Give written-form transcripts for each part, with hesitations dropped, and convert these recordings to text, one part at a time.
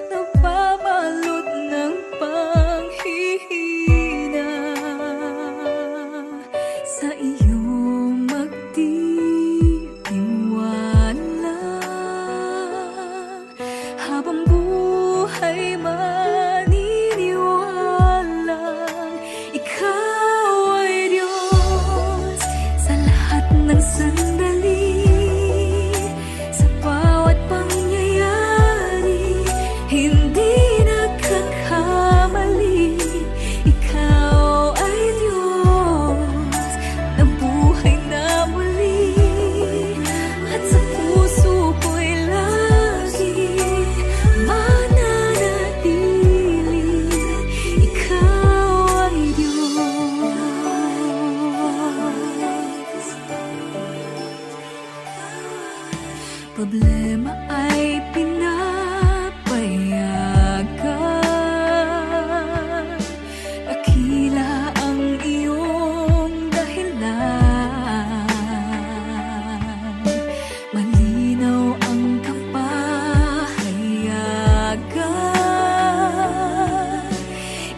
napabalot ng panghihina sa iyong magtitiwala. Habang buhay maniniwalang ikaw ay Diyos sa lahat ng sandali, sa bawat pangyayari, hindi nagkakamali. Ikaw ay Diyos na buhay na muli, at sa puso ko'y lagi mananatili. Ikaw ay Diyos. Problema ay pinapayagan, dakila ang iyong dahilan, malinaw ang kapahayagan.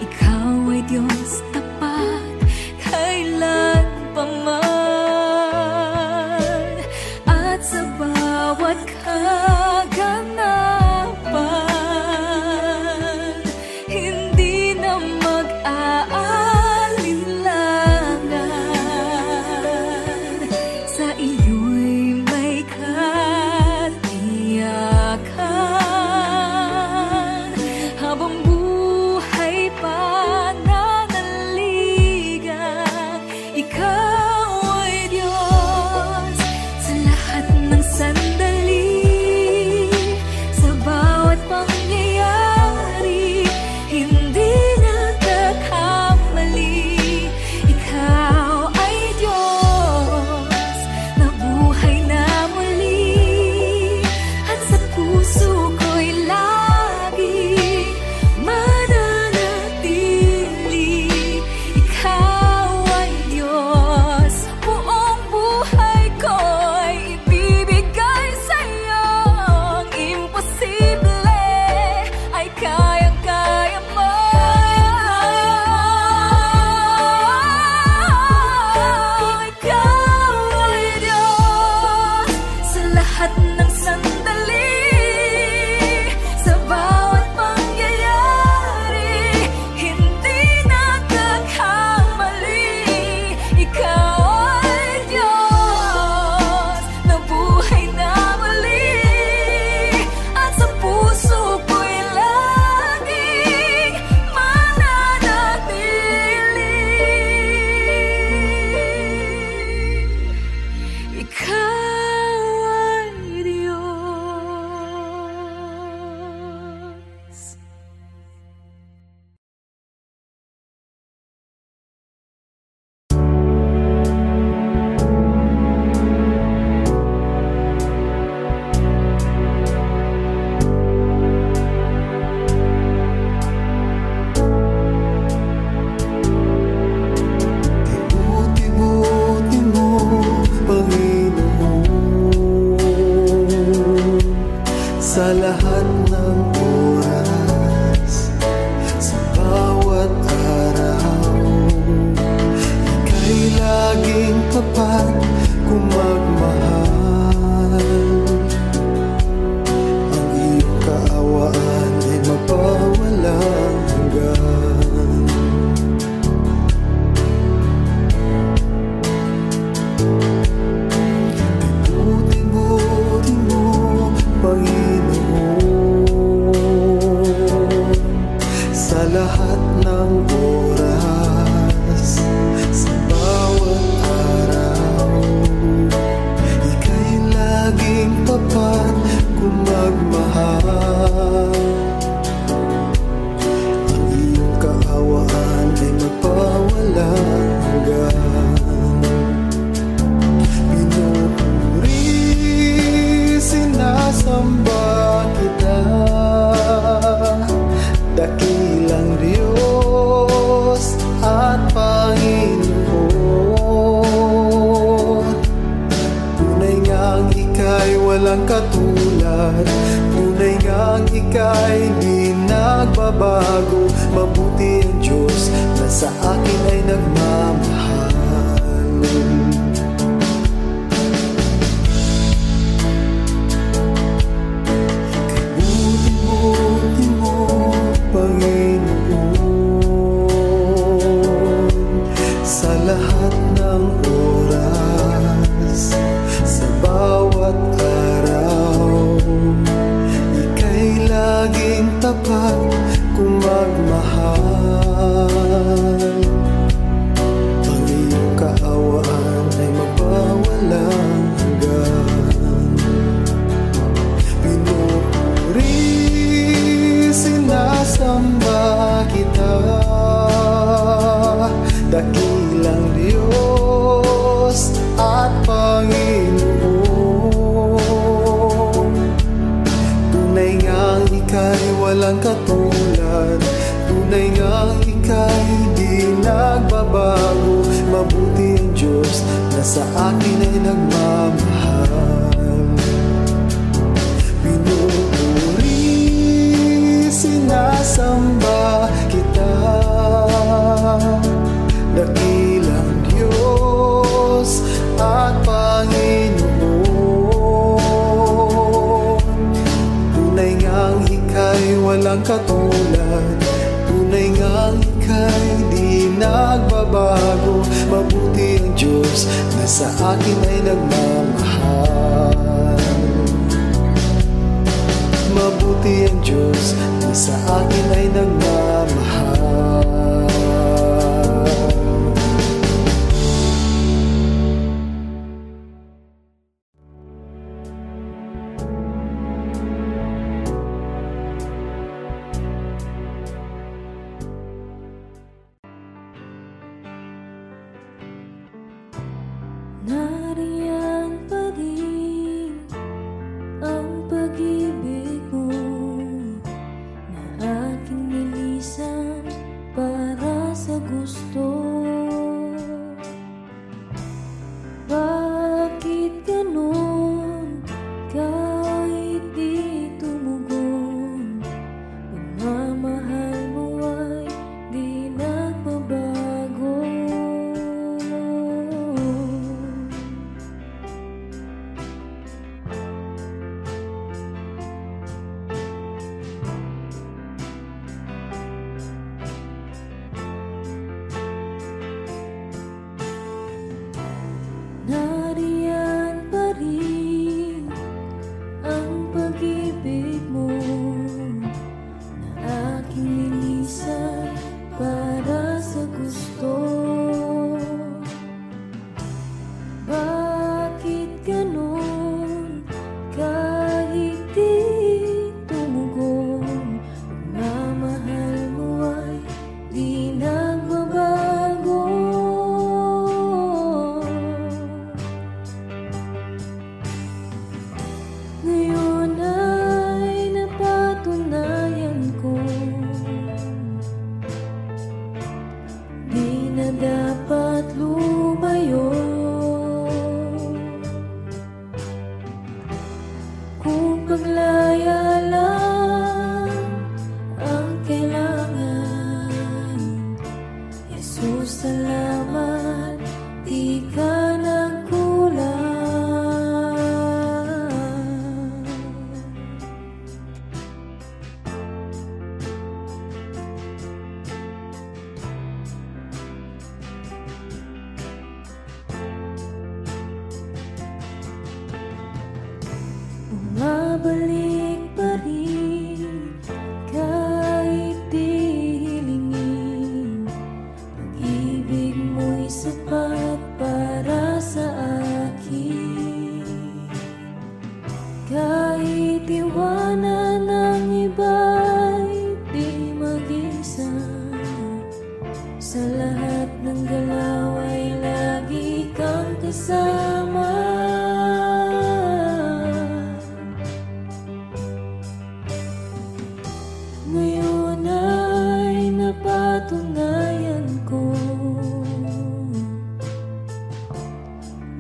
Ikaw ay Diyos tapat kailan pa man, at sa bawat kaganapan, hindi na mag-aalinlangan. Sa iyo'y may katiyakan, habang buhay pananaligan. Ikaw ay Diyos sa lahat ng sandali, sa bawat pangyayari, hindi nagkakamali. Ikaw ay Diyos na buhay na muli, at sa puso ko'y lagi mananatili. Ikaw ay Diyos, buong buhay ko'y ibibigay sa'yo. Ang imposible ay kayang-kaya mo. Ikaw ay Diyos sa lahat ng sandali, sa bawat pangyayari, hindi nagkakamali. Ikaw ay Diyos na buhay na muli, at sa puso ko'y laging mananatili. Ikaw ay Diyos. Buti-buti mo, Panginoon, sa lahat ng oras, sa bawat araw. Ika'y laging tapat kung magmahal. Ang iyong kaawaan ay mapawalang hanggan. Buti-buti mo, Panginoon, sa lahat ng oras, sa bawat araw. Ika'y laging tapat kung magmahal. Ang iyong kaawaan ay magpawalang hanggan. Pinupuri, sinasamba kita, dakilang Diyos. walang katulad. Tunay ngang ika'y di nagbabago. Mabuti ang Diyos na sa akin ay nagmamahal. Kabuti mo, Panginoon, sa lahat ng oras, sa bawat araw. Ika'y laging tapat kung magmahal. Ang iyong kaawaan ay magpawalang hanggan. Pinupuri, sinasamba kita, dakilang Diyos at Panginoon. Tunay ngang ika'y walang katulad. Tunay ngang ika'y di nagbabago. Mabuti ang Diyos na sa akin ay nagmamahal. Pinupuri, sinasamba kita, dakilang Diyos at Panginoon. Tunay ngang ika'y walang katulad. Tunay ngang ika'y di nagbabago. Mabuti ang Diyos na sa akin ay nagmamahal. Mabuti ang Diyos na sa akin ay nagmamahal. Nariyan pa rin ang pag-ibig mo na aking nilisan para sa gusto. Bakit ganon kahit di tumugon? Pagmamahal mo ay di nagbabago. Nariyan pa rin ang pag-ibig mo na aking nilisan para sa gusto. Bakit ganon kahit di tumugon? Pagmamahal mo ay di nagbabago. Ngayon ay napatunayan ko, di na dapat lumayo. Kung paglaya lang ang kailangan, Jesus, salamat, di ka nagkulang. Bumabalik pa rin kahit di hilingin. Pag-ibig mo'y sapat para sa akin. Kahit iwanan ng iba'y di mag-isa, sa lahat ng galaw ay lagi kang kasama. Ngayon ay napatunayan ko,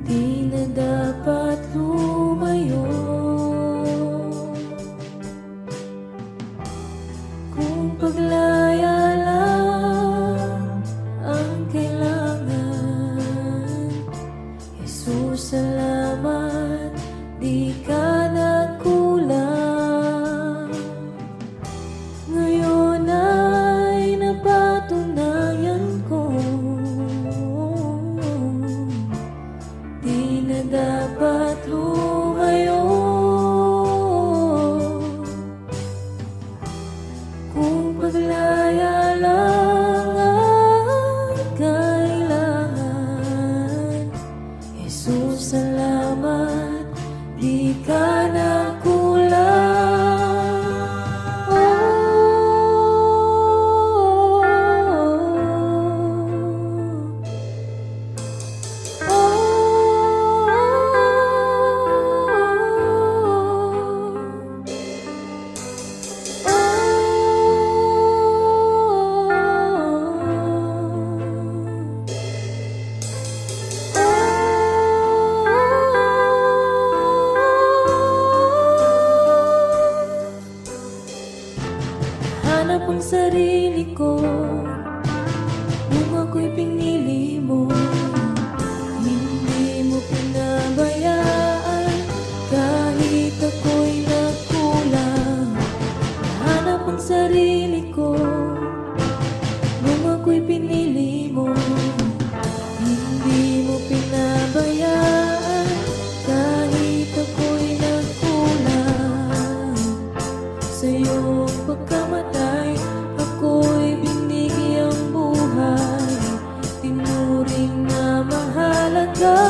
di na dapat lumayo. ka na kulang. Hanap ang sarili ko nung ako'y pinili mo. Hindi mo pinabayaan kahit ako'y nagkulang. Hanap ang sarili ko nung ako'y pinili mo. Hindi mo pinabayaan kahit ako'y nagkulang. Sa iyong pagkamatay, ako'y binigyang buhay. Tinuring na mahalaga,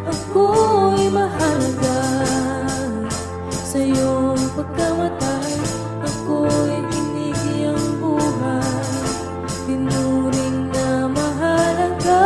ako'y mahalaga. Sa iyong pagkamatay, ako'y binigyang buhay. Tinuring na mahalaga,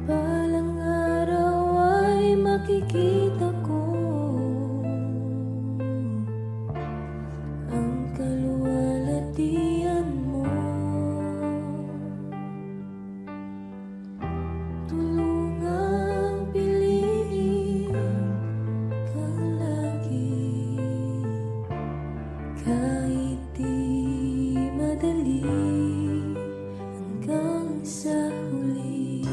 balang araw ay makikita ko ang kaluwalhatian mo. Tulungang piliin ka lagi, kahit di madali, hanggang sa huli.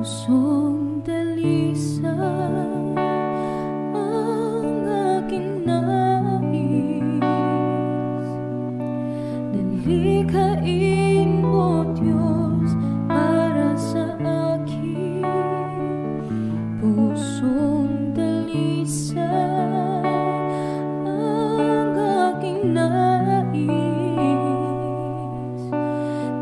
Pusong dalisay ang aking nais. Dalikhain mo, Diyos, para sa akin. Pusong dalisay ang aking nais.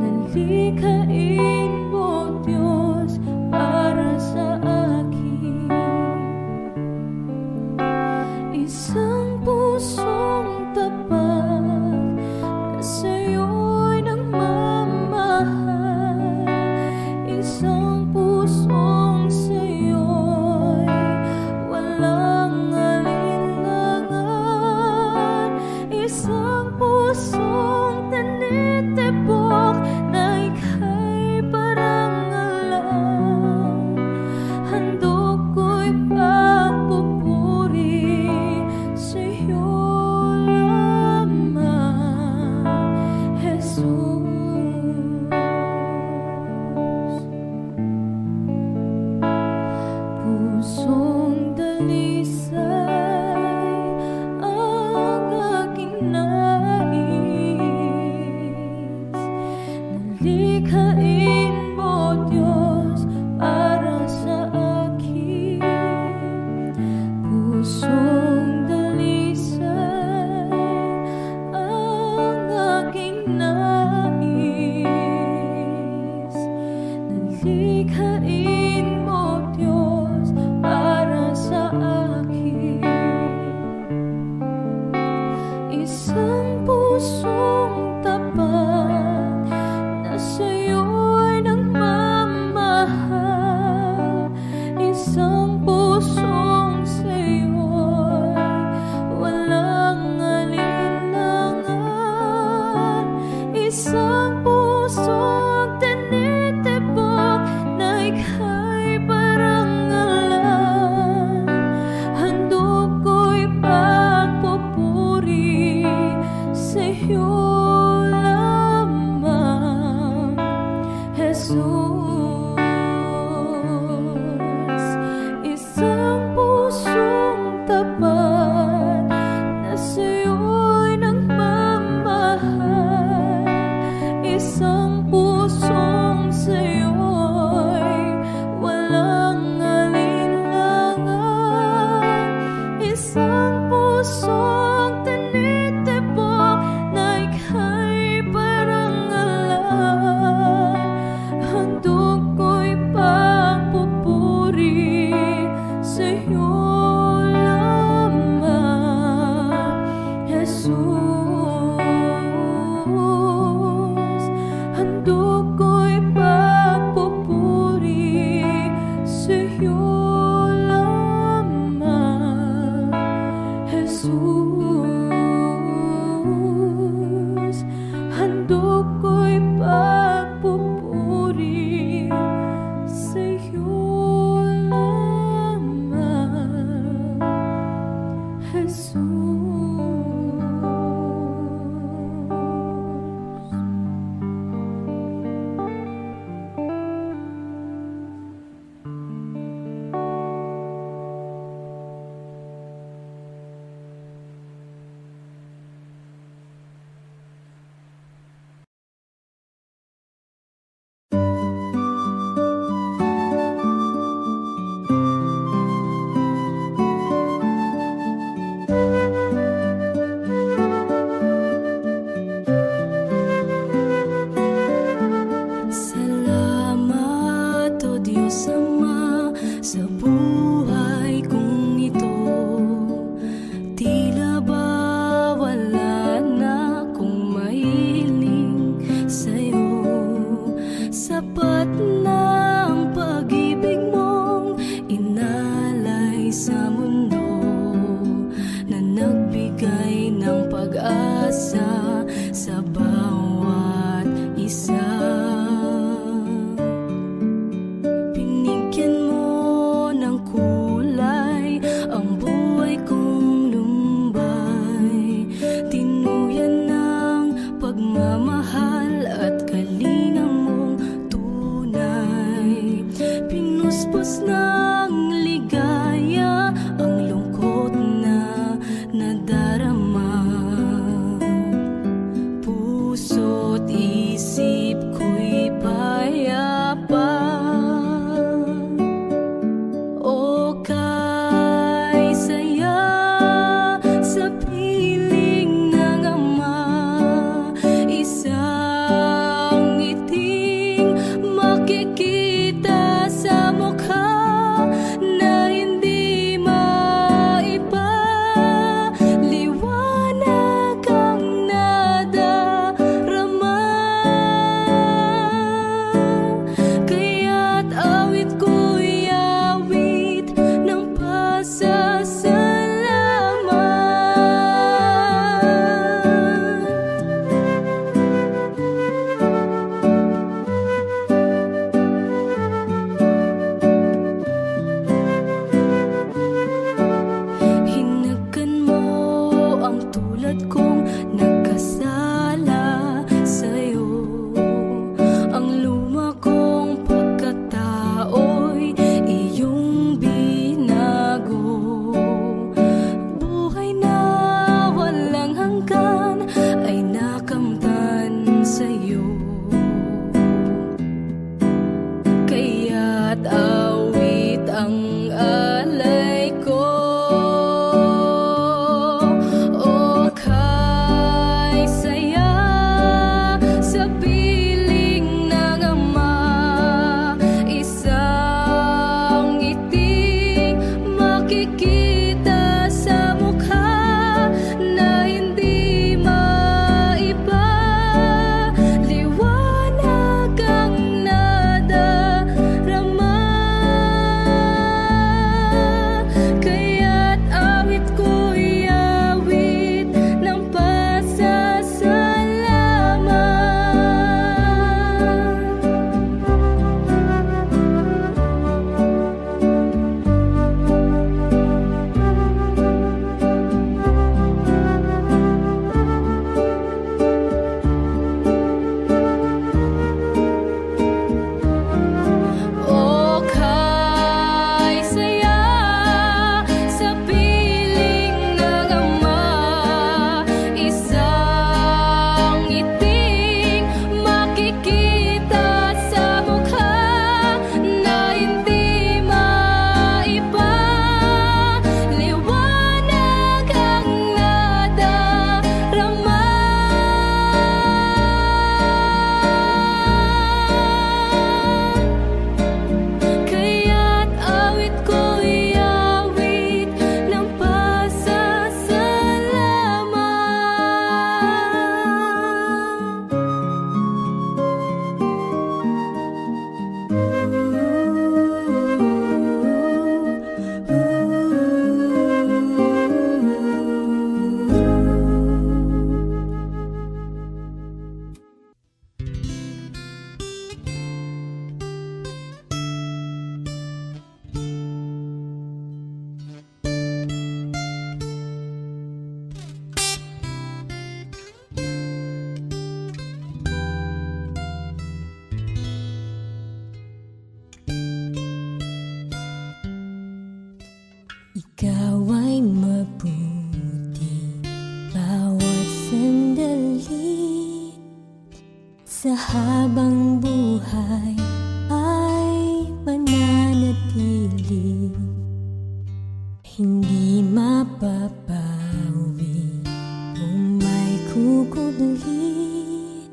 Dalikhain mo, Diyos, para sa akin. Isang pusong tapat na sa'yo'y nagmamahal. Isang pusong sa'yo'y walang alinlangan. Isang pusong tinitibok na ika'y parang alam. Handog ko'y pagpupuri sa'yo lamang, Jesus. Pusong dalisay ang aking nais. Nalikhain mo, Diyos, para sa akin. Pusong dalisay ang aking nais. Nalikhain mo, Diyos, para sa akin. Isang pusong Isang pusong tinitibok na ika'y parangalan. Handog ko'y pagpupuri sa'yo lamang, Jesus. Isang pusong tapat na sa'yo'y nagmamahal. Isang pusong sa'yo'y walang alinlangan. Isang pusong tinitibok na ika'y parangalan. Handog ko'y pagpupuri sa'yo lamang, Jesus. Handog ko'y pagpupuri sa'yo lamang, Jesus. Handog ko'y pagpupuri sa'yo lamang, Jesus. Salamat, O Diyos Ama, sa buhay kong ito. Tila ba wala na akong mahiling sa'yo? Sapat na ang pag-ibig mong inalay sa mundo, na nagbigay ng pag-asa sa bawat isa. Binigyan mo ng kulay ang buhay kong lumbay. Tinuyan ng pagmamahal at kalinga mong tunay. Pinuspos ng ligaya ang lungkot na nadarama. Puso't isip ko'y payapa. O kay saya sa piling ng Ama, isa sa habang buhay ay mananatili, hindi mapapawi kung may kukubli,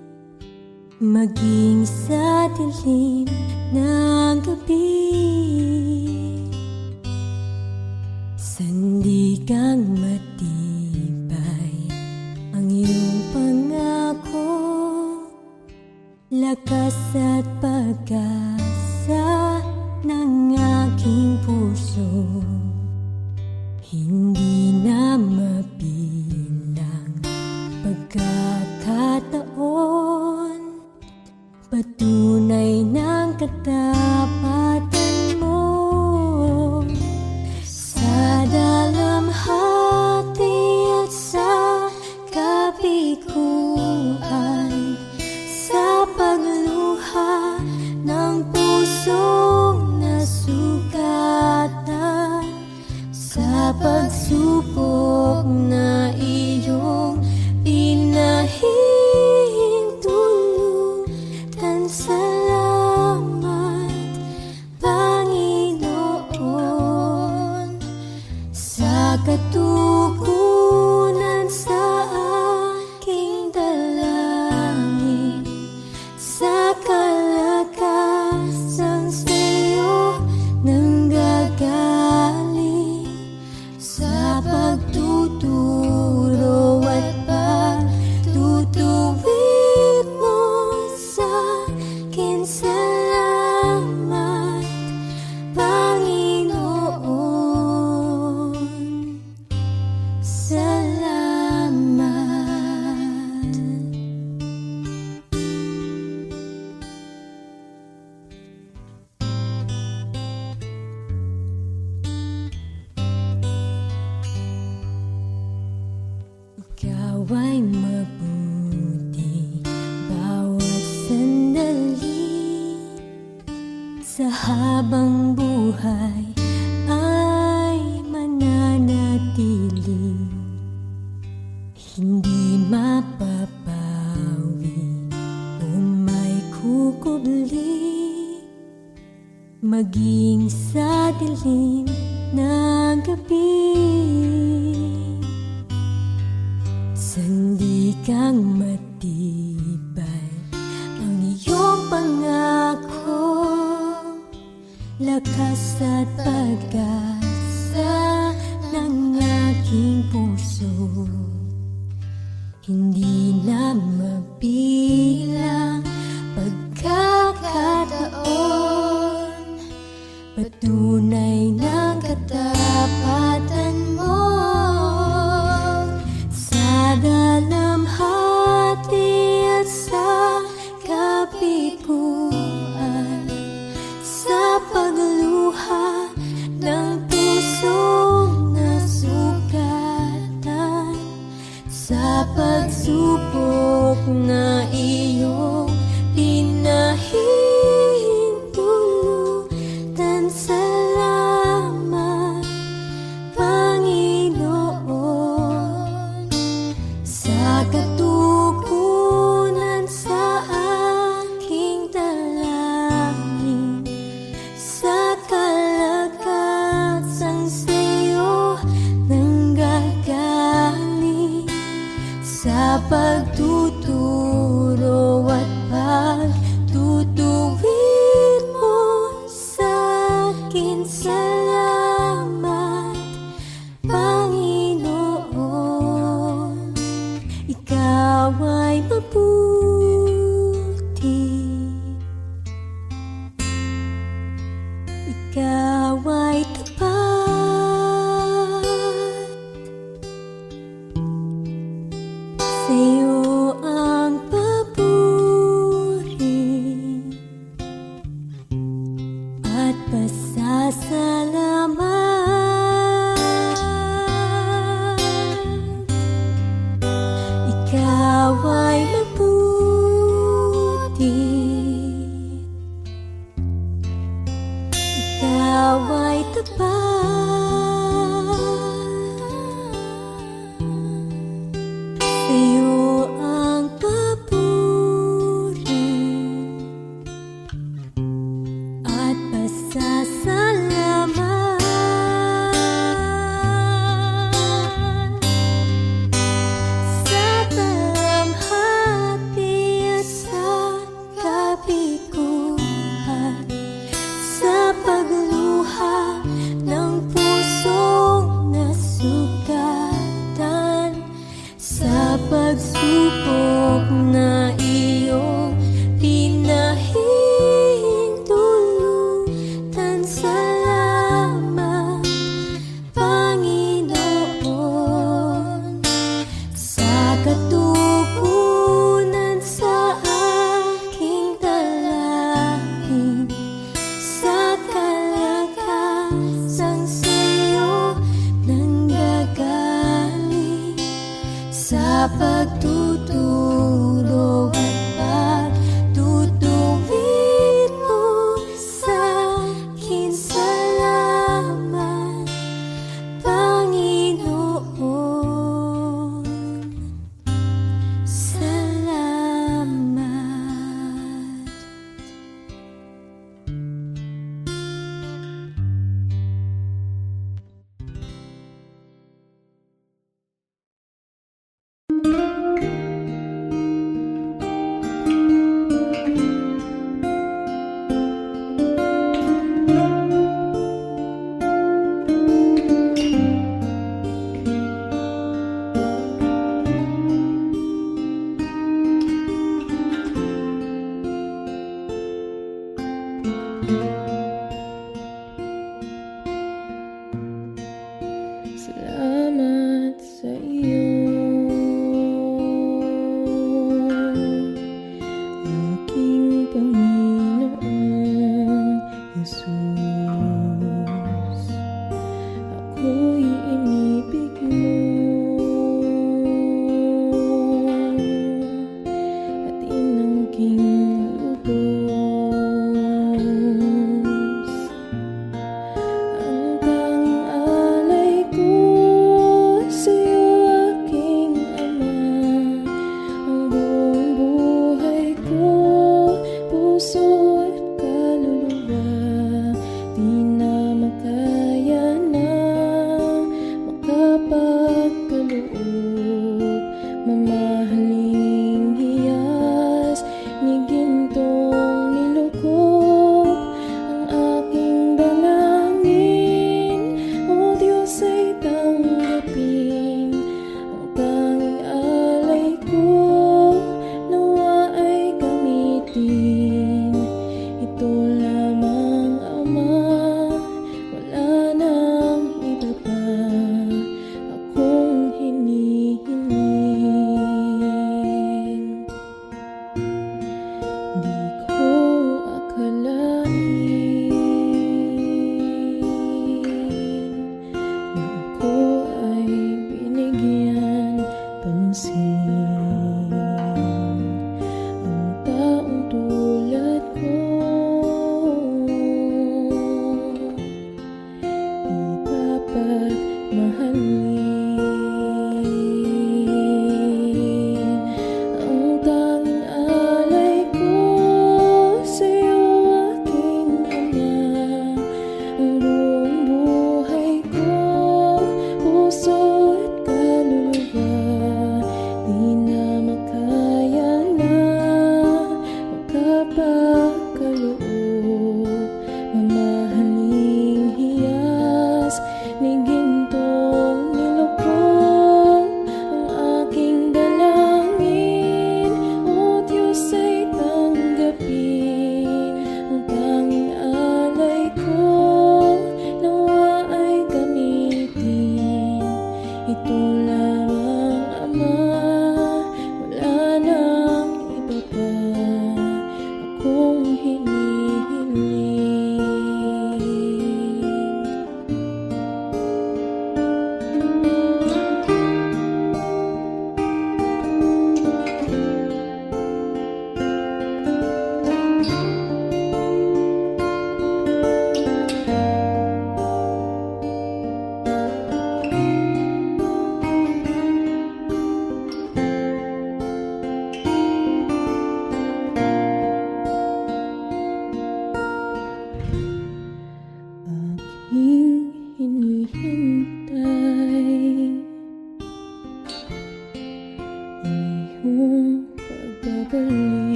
maging sa dilim ng gabi. Sandigang matibay ang iyong pangako, lakas at pag-asa ng aking puso, hindi na mabilang pagkakataon, patunay ng katapatan mo. Sa dalamhati at sa kabiguan, sa pagluha ng pusong nasugatan, sa pagsubok na iyong pinahihintulutan. Salamat, Panginoon, sa katugunan sa aking dalangin, sa kalakasan sa'yo nanggagaling, sa pagtuturo at pagtutuwid mo sa'kin. Salamat, Panginoon, salamat. Ikaw ay mabuti bawat sandali, sa habang buhay ay mananatili, hindi mapapawi kung may kukubli, maging sa dilim ng gabi. Sandigang matibay ang iyong pangako, lakas at pag-asa ng aking puso, hindi na mabilang pagkakataon, patunay ng katapatan mo. Sa dalamhati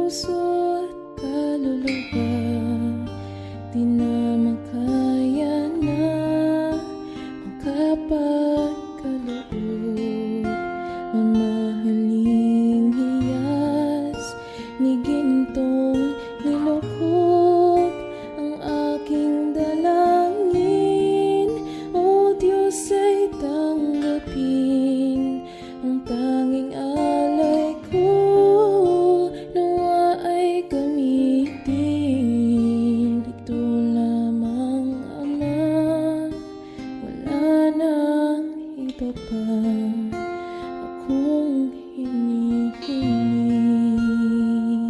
puso't kaluluwa, di na makaya na makapagkaloob. Mamahaling hiyas ni gintong nilukop ang aking dalangin. O Diyos ay tanggapin ang tanging alay ko, nawa ay gamitin. Ito lamang, Ama, wala nang iba pa akong hinihiling.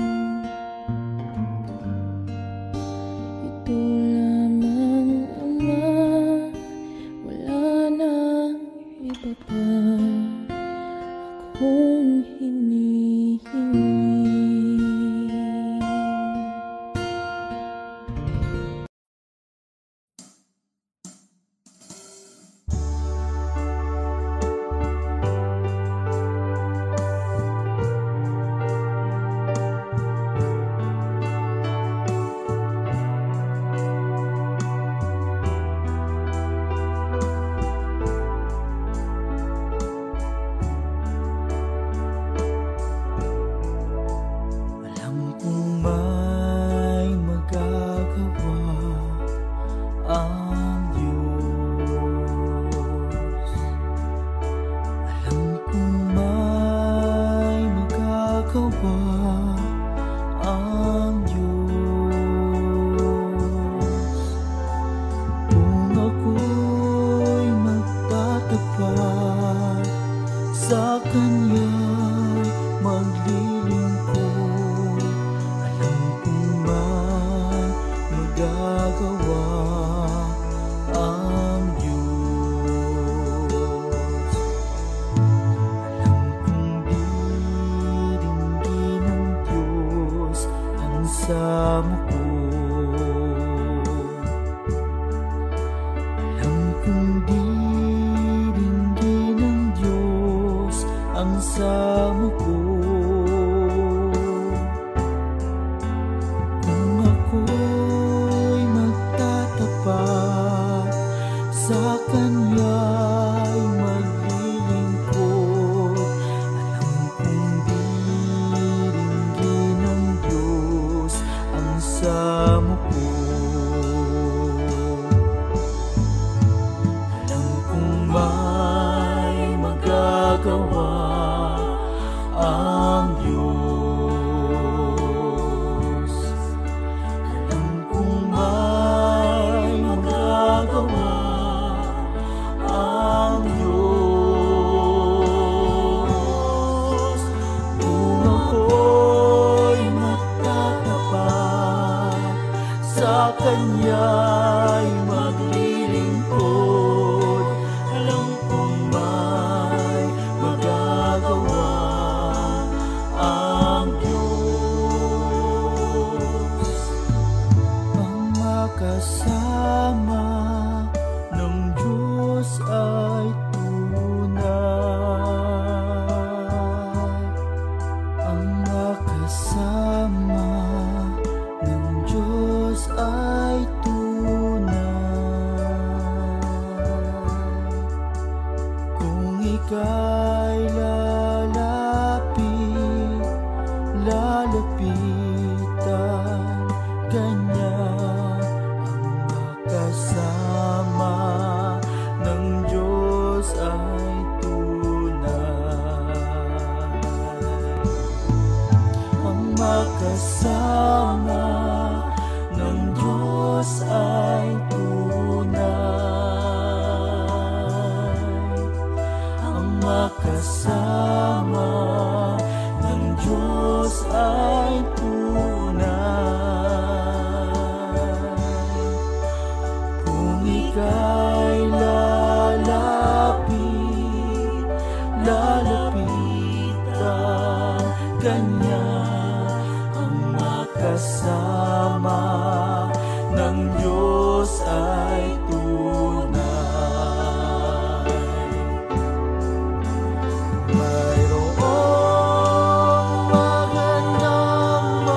Ito lamang, Ama, wala nang iba pa akong hinihiling. Alam kong may magagawa ang Diyos. Alam kong may magagawa ang Diyos. Kung ako'y magtatapat sa Kanya'y maglilingkod, alam kong may magagawa ang Diyos. Alam kong diringgin ng Diyos ang samo ko. Alam kong diringgin ng Diyos ang samo ko. Kung ako'y magtatapat sa Kanya'y maglilingkod, alam kong diringgin ng Diyos ang samo ko. Alam kong may magagawa ang Diyos. Alam kong may magagawa ang Diyos. Kung ako'y magtatapat sa Kanya'y maglilingkod, alam kong may magagawa ang Diyos. Ang makasama ng Diyos ay tunay. Ang makasama ng Diyos ay tunay. Kung ika'y lalapitan Kanya, ang makasama ng Diyos ay tunay. Ang makasama ng Diyos ay tunay. Ang makasama ng Diyos ay tunay. Kung ika'y lalapitan Kanya, ang makasama ng Diyos ay tunay. Mayroong magandang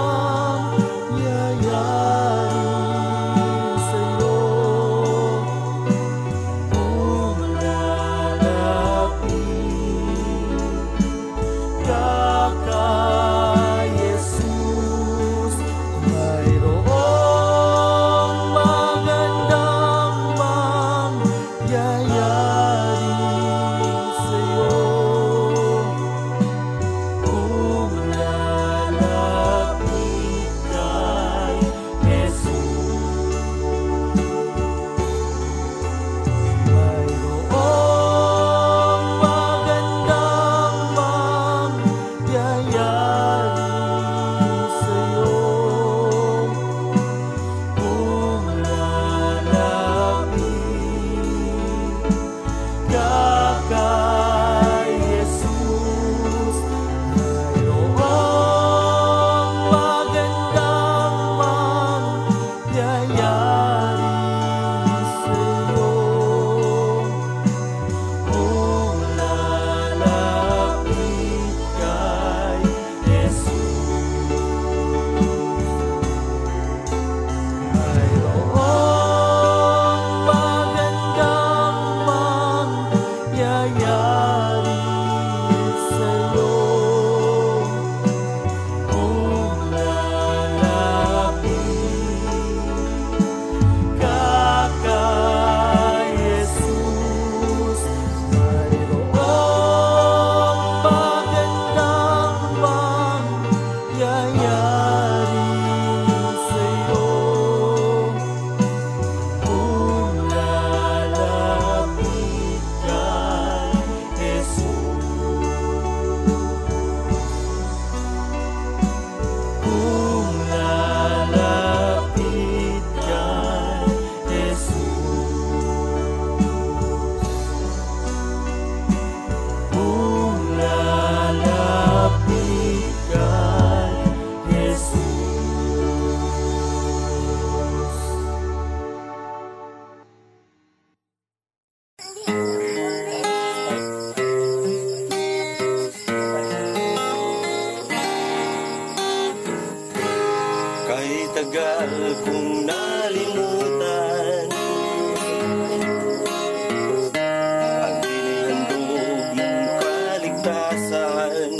Kung lalapit kay Jesus, kung lalapit kay Jesus. Kahit tagal kong nalimutan ang tinihandog mong kaligtasan,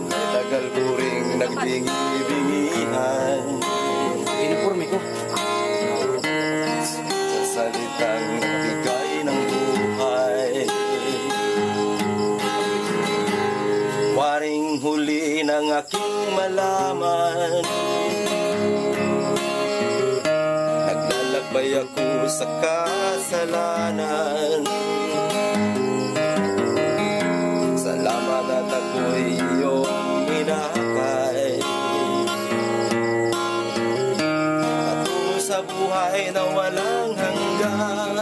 may tagal ko ring nagbingi-bingihan Uniforme ko. sa salitang nagbigay ng buhay. Waring huli ng aking malaman, naglalakbay ako sa kasalanan. Salamat at ako'y iyong inakay, patungo sa buhay na walang hanggan.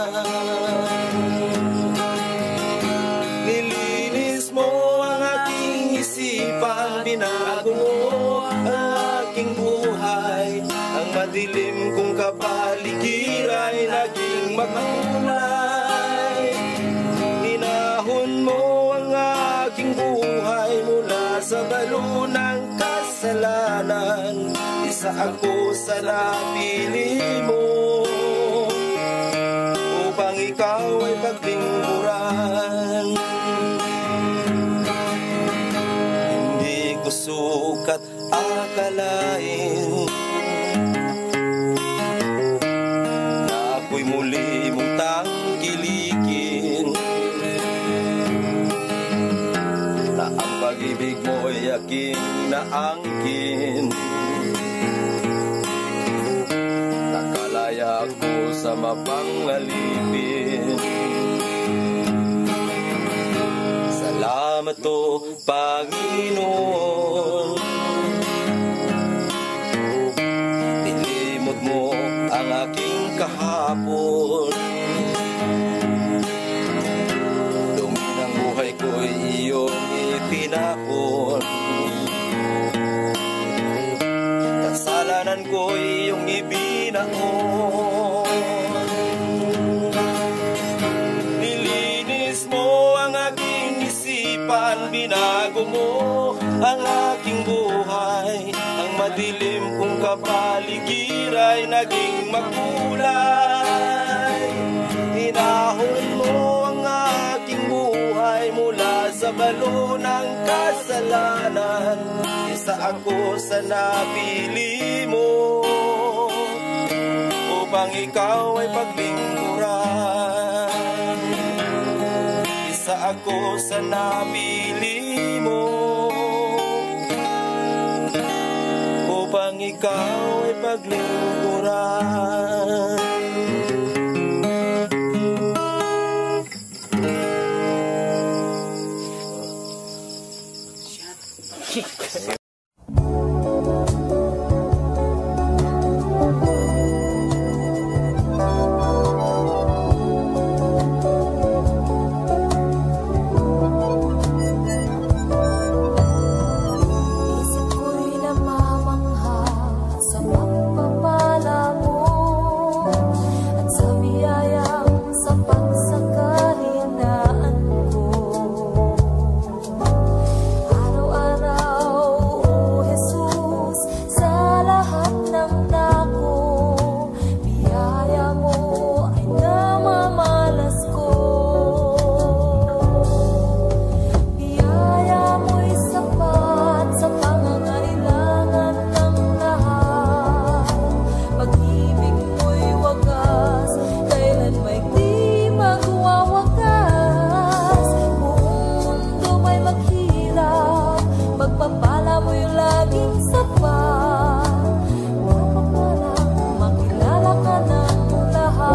Nilinis mo ang aking isipan, binago mo ang aking buhay. Ang madilim kong kapaligiran ay naging makulay. Inahon mo ang aking buhay mula sa balo ng kasalanan. Isa ako sa napili mo upang ikaw ay paglingkuran. Hindi ko sukat akalain na ako'y muli mong tangkilikin, na ang pag-ibig mo'y aking naangkin. Nakalaya ako sa mapangalipin. Salamat o Panginoon, nilimot mo ang aking kahapon. Dumi ng buhay ko'y iyong itinapon. Kasalanan ko'y iyong ibinaon. Nilinis mo ang aking isipan, binago mo ang aking buhay. Ang madilim kong kapaligiran ay naging makulay. Inahon mo ang aking buhay mula sa balo ng kasalanan. Isa ako sa napili mo upang ikaw ay paglingkuran. Isa ako sa napili mo upang ikaw ay paglingkuran. Isip ko'y namamangha sa pagpapala mo at sa biyayang sapat sa kahinaan ko. Araw-araw, O Jesus, sa lahat ng dako, biyaya mo ay namamalas ko. Biyaya mo'y sapat sa pangangailangan ng lahat. Pag-ibig mo'y wagas, kailan may di magwawagas. Buong mundo may maghirap, pagpapala mo'y laging sapat. Mapapala, makilala ka ng lahat.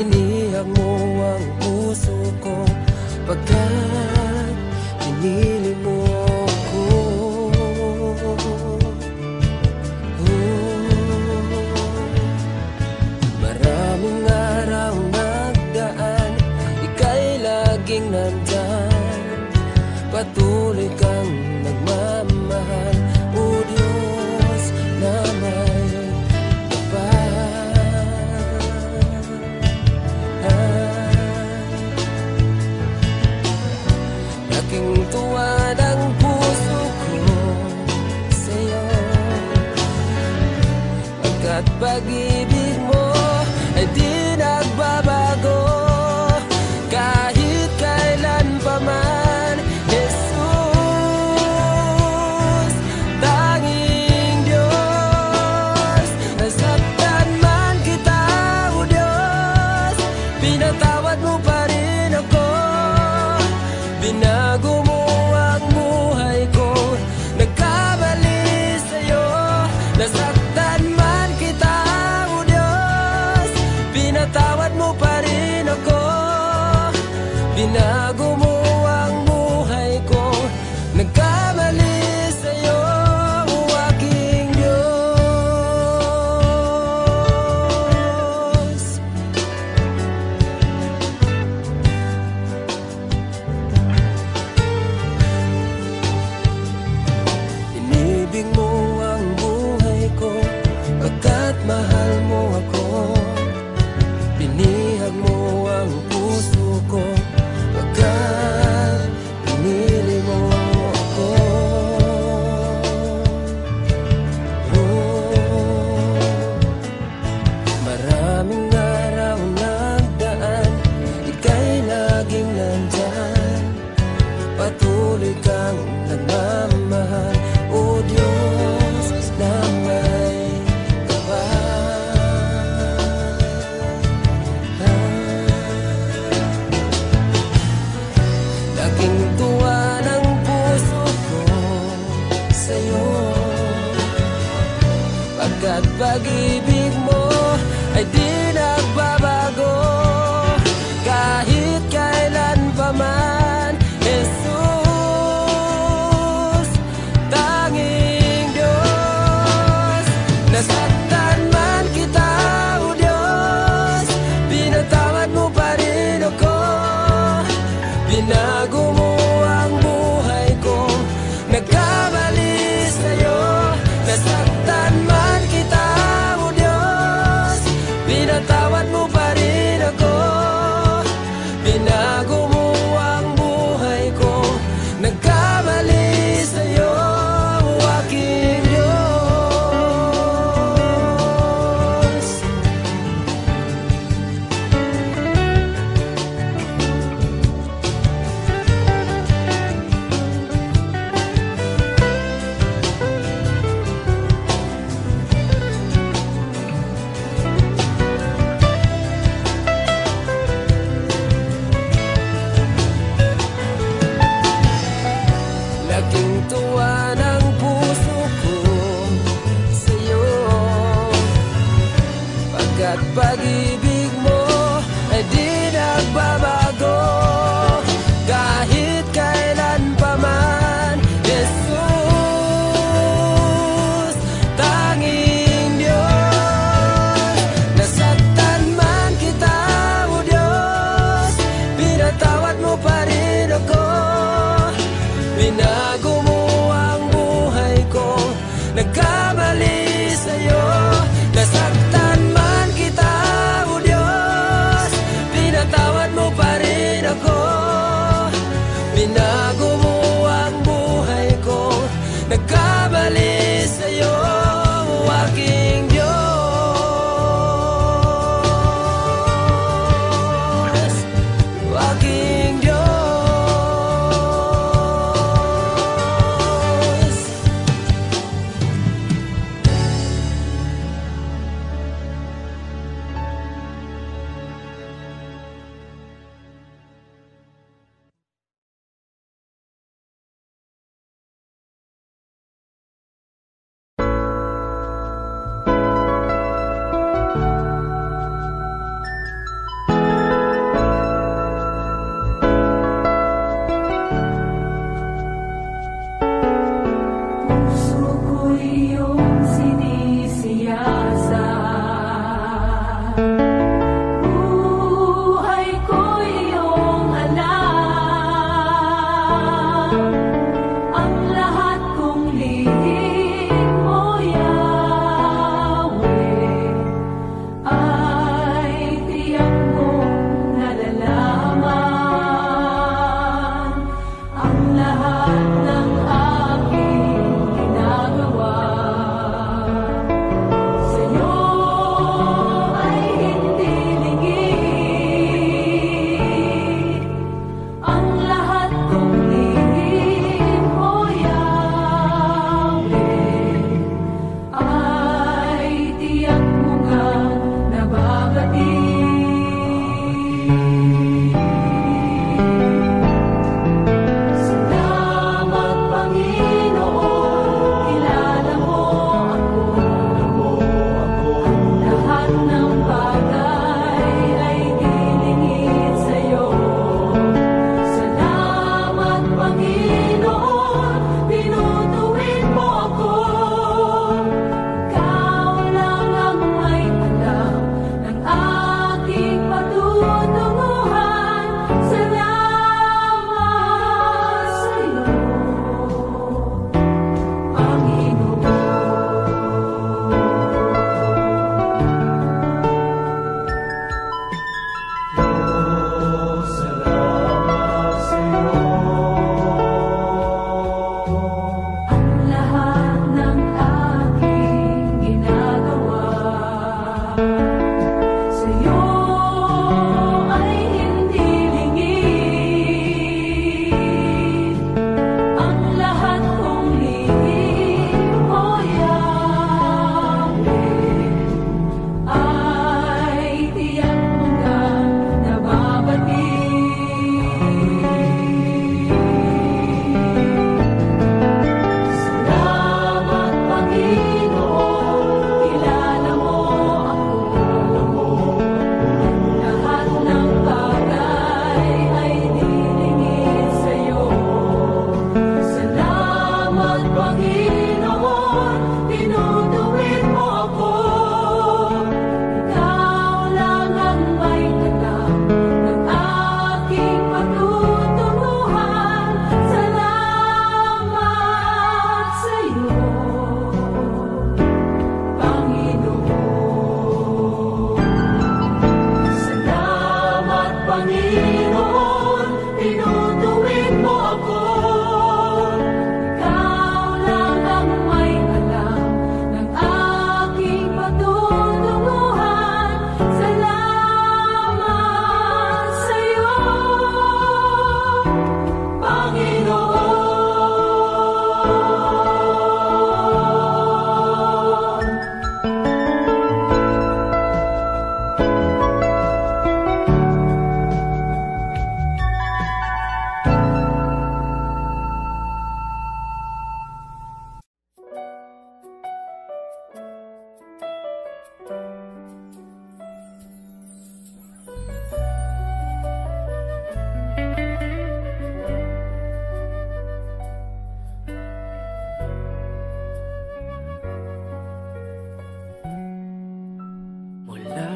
binihag mo ang puso ko pagkat pinili mo ako. Maraming araw nagdaan, ika'y laging nandyan, patuloy kang nagmamahal, o Diyos na may aking tuwa ng puso ko sa'yo, pagkat pag-ibig mo ay di nagbabago kahit kailan pa man. Jesus, tanging Diyos, nasaktan man kita, o Diyos, pinatawad mo pa rin ako. Binago mo ang buhay ko, nagkamali sa'yo, nasaktan man kita, o Diyos, pinatawad mo pa rin ako. Binago mo ang buhay ko, nagkamali sa'yo, o aking Diyos. Inibig mo ang buhay ko, pagkat mahal mo ako. Binihag mo ang puso ko, pagkat pinili mo ako. Maraming araw nagdaan, ika'y laging nandyan, patuloy kang nagmamahal, o Diyos na may laking tuwa ng puso ko sa'yo, pagkat pag-ibig mo ay di nagbabago kahit kailan pa man. Jesus, tanging Diyos, nasaktan man kita, o Diyos, pinatawad mo pa rin ako. Binago mo ang buhay ko, nagkamali sa'yo, nasaktan man kita, o Diyos, pinatawad mo pa rin ako. Binago mo ang buhay ko, nagkamali sa'yo, o aking Diyos. Laking tuwa ng puso ko sa'yo, pagkat pag-ibig mo ay di nagbabago kahit kailan pa man. Jesus, tanging Diyos, nasaktan man kita, o Diyos, pinatawad mo pa rin ako. Binago mo ang buhay ko, nagkamali sa'yo, nasaktan man kita, o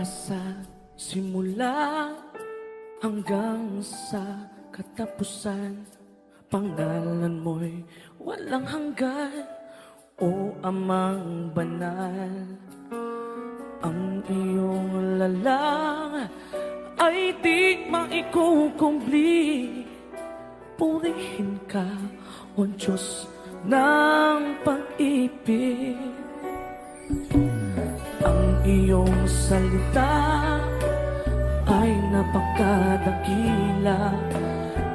sa simula hanggang sa katapusan, pangalan mo'y walang hanggan, o Amang banal. Ang iyong lalang ay di maikukumpli. Purihin ka, O Diyos ng pag-ibig. Ang iyong salita ay napakadakila,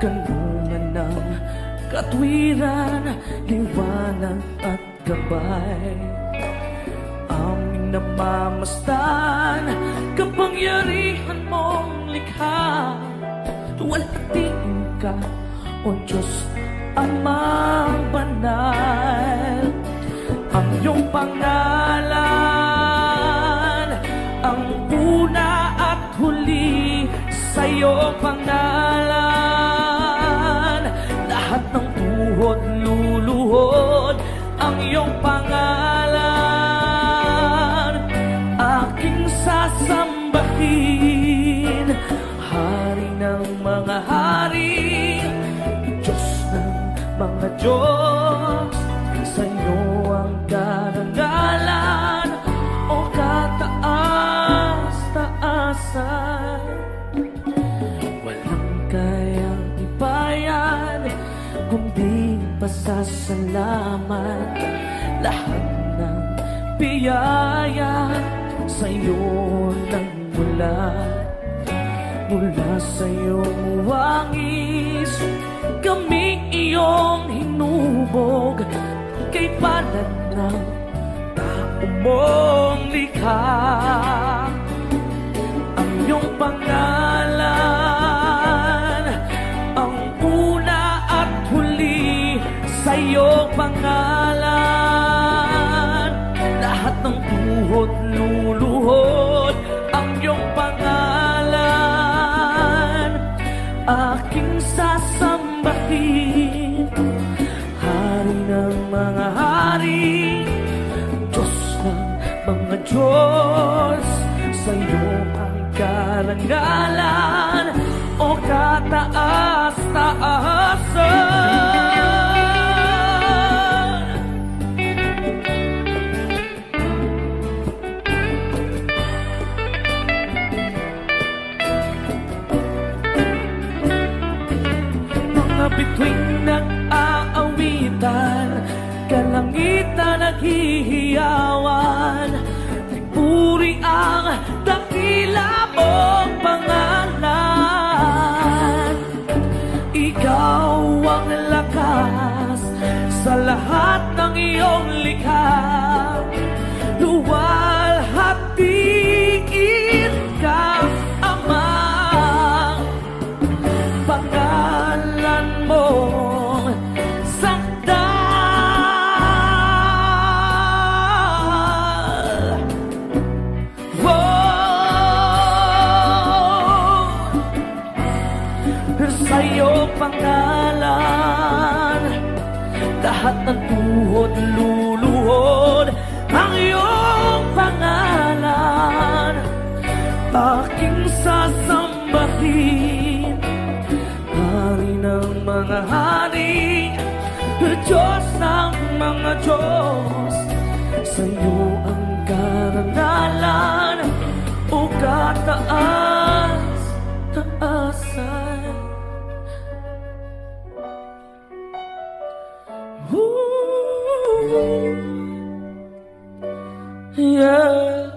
kanungan ng katwiran, liwanag at gabay. Aming namamasdan, kapangyarihan mong likha. Tuwalhatiin ka, O Diyos, Amang banal. Ang iyong pangalan, ang una at huli, sa iyong pangalan lahat ng tuhod luluhod. Ang iyong pangalan aking sasambahin, Hari ng mga hari, Diyos ng mga Diyos. Sa iyo ang karangalan, o kataas-taasan. Walang kayang ibayan kundi pasasalamat. Lahat ng biyaya sa iyo nagmula. Mula sa iyong wangis kami iyong hinubog, kay palad ng tao mong likha. Ang iyong pangalan, ang una at huli, sa iyong pangalan lahat ng tuhod luluhod. Ang iyong pangalan aking sasambahin, Hari ng mga hari, Diyos ng mga Diyos. Sa iyo ang karangalan, o kataas-taasan. Bituing nag-aawitan, kalangitan naghihiyawan. Puri ang dakila mong pangalan. Ikaw ang lakas sa lahat ng iyong likha. Luwalhatiin ka, Ama. Pangalan mo sakdal. Sa iyong pangalan lahat ng tuhod luluhod. Ang iyong pangalan aking sasambahin, Hari ng mga hari, Diyos ng mga Diyos. Sa iyo ang karangalan, o kataas-taasan. Yeah.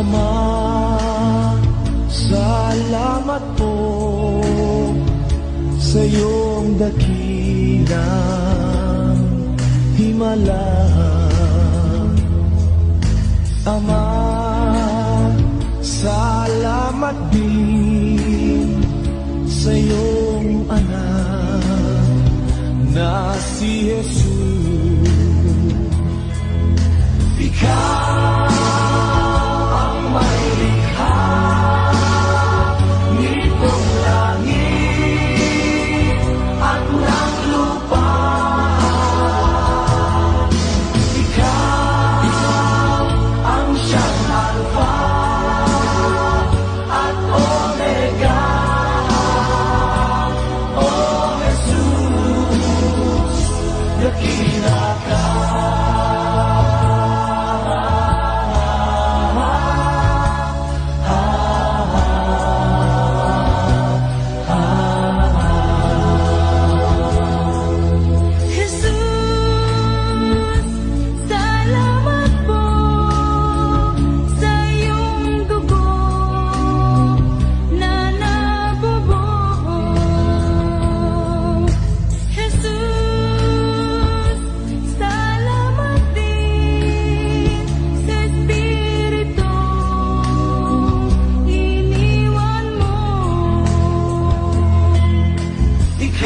Ama, salamat po sa iyong dakilang himala. Ama, salamat din sa iyong anak na si Jesus. Ikaw ang may likha nitong langit at ng lupa. Ikaw ang siyang Alpha at Omega. O Jesus, dakila ka.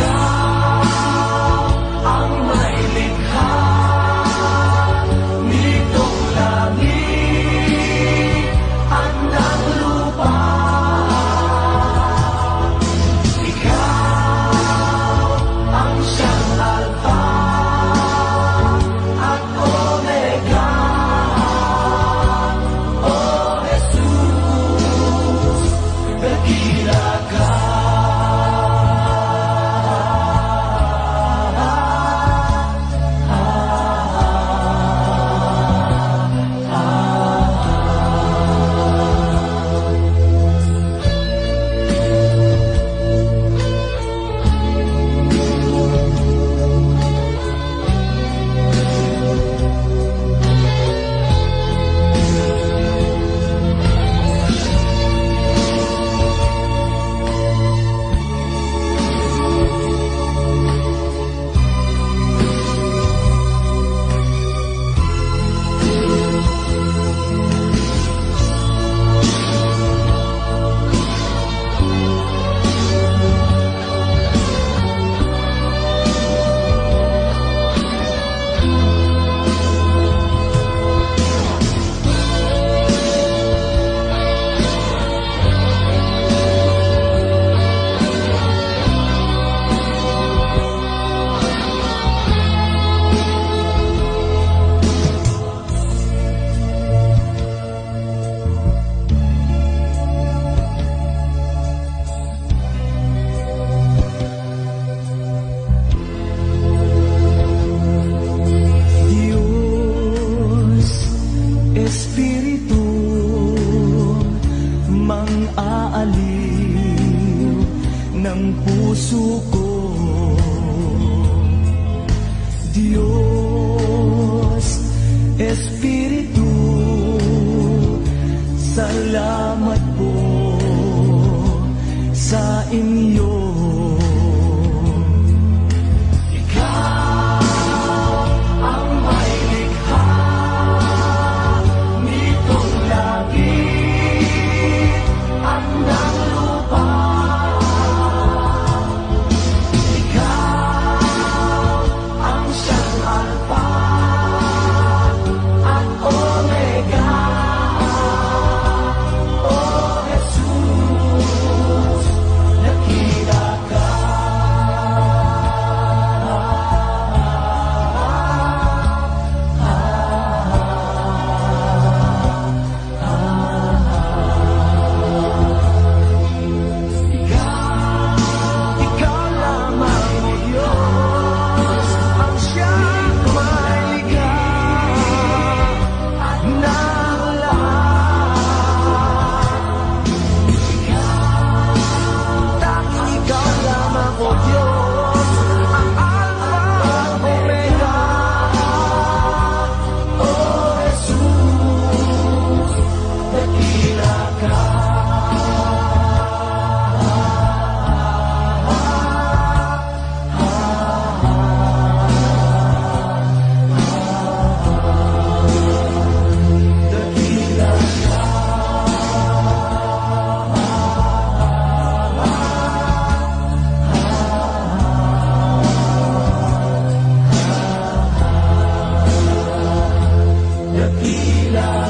God. Sina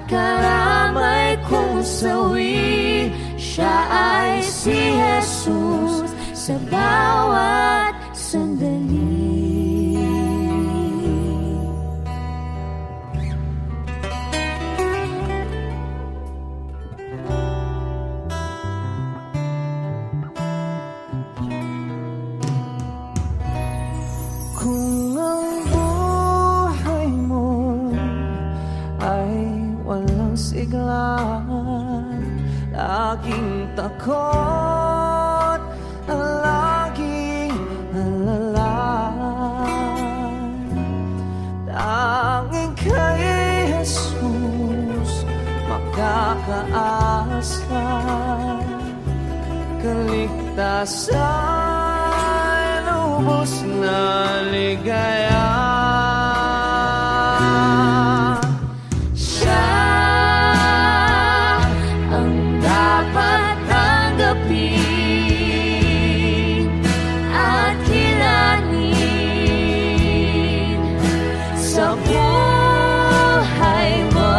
karamay kong sawi. Siya ay si Jesus sa bawat sandali. Kung ang buhay mo ay walang sigla, laging takot, laging alala, tanging kay Jesus makakaasa, kaligtasan, lubos na ligaya. Siya ang dapat tanggapin at kilanin sa buhay mo.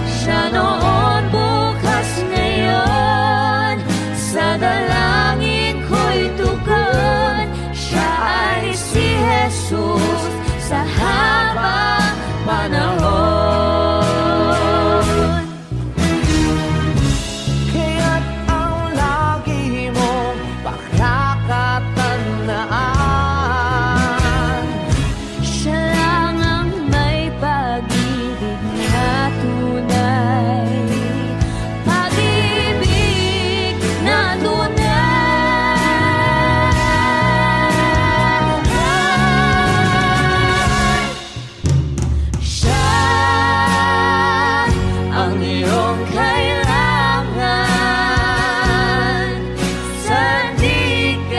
Siya noon, bukas, ngayon, sa dalangin ko'y tugon. Siya ay si Jesus sa habang panahon. Kaya't ang lagi mong pakakatandaan, Siya lang ang may pag-ibig na tunay, pag-ibig na tunay. Siya ang iyong kailangan, sandigan,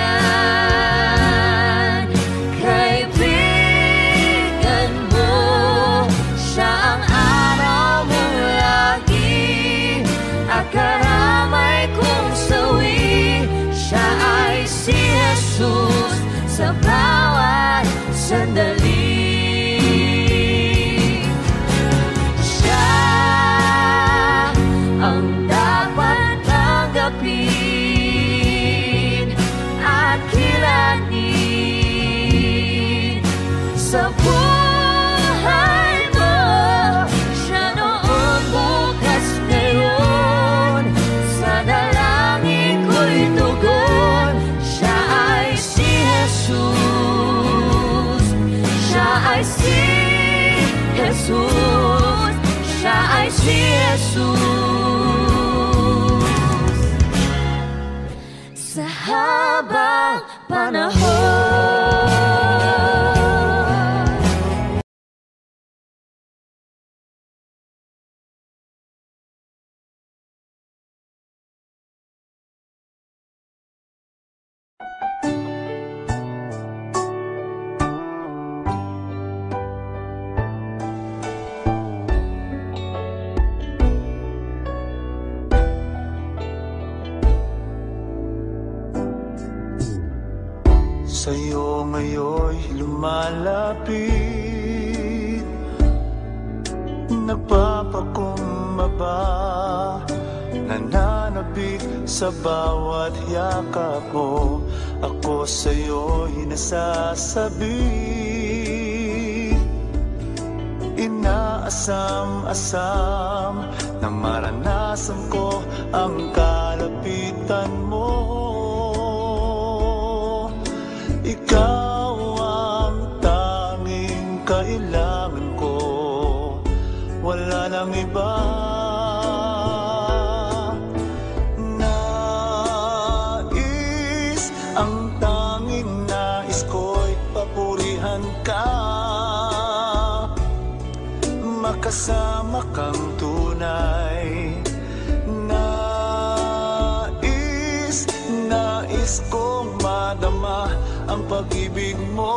kaibigan mo. Siya ang araw mong lagi at karamay kong sawi. Siya ay si Jesus sa bawat sandali. Siya ang dapat tanggapin at kilanin sa buhay mo. Siya noon, bukas, ngayon, sa dalangin ko'y tugon. Siya ay si Jesus. Siya ay si Jesus. Siya ay si Jesus sa habang panahon. Sa'yo ngayon'y lumalapit, nagpapakumbaba, nananabik sa bawat yakap mo. Ako sa'yo'y nasasabi, inaasam-asam na maranasan ko ang kalapitan mo. Ikaw ang tanging kailangan ko, wala nang iba. Nais, ang tanging nais ko'y papurihan ka, makasama kang tunay. Nais kong madama ang pag-ibig mo,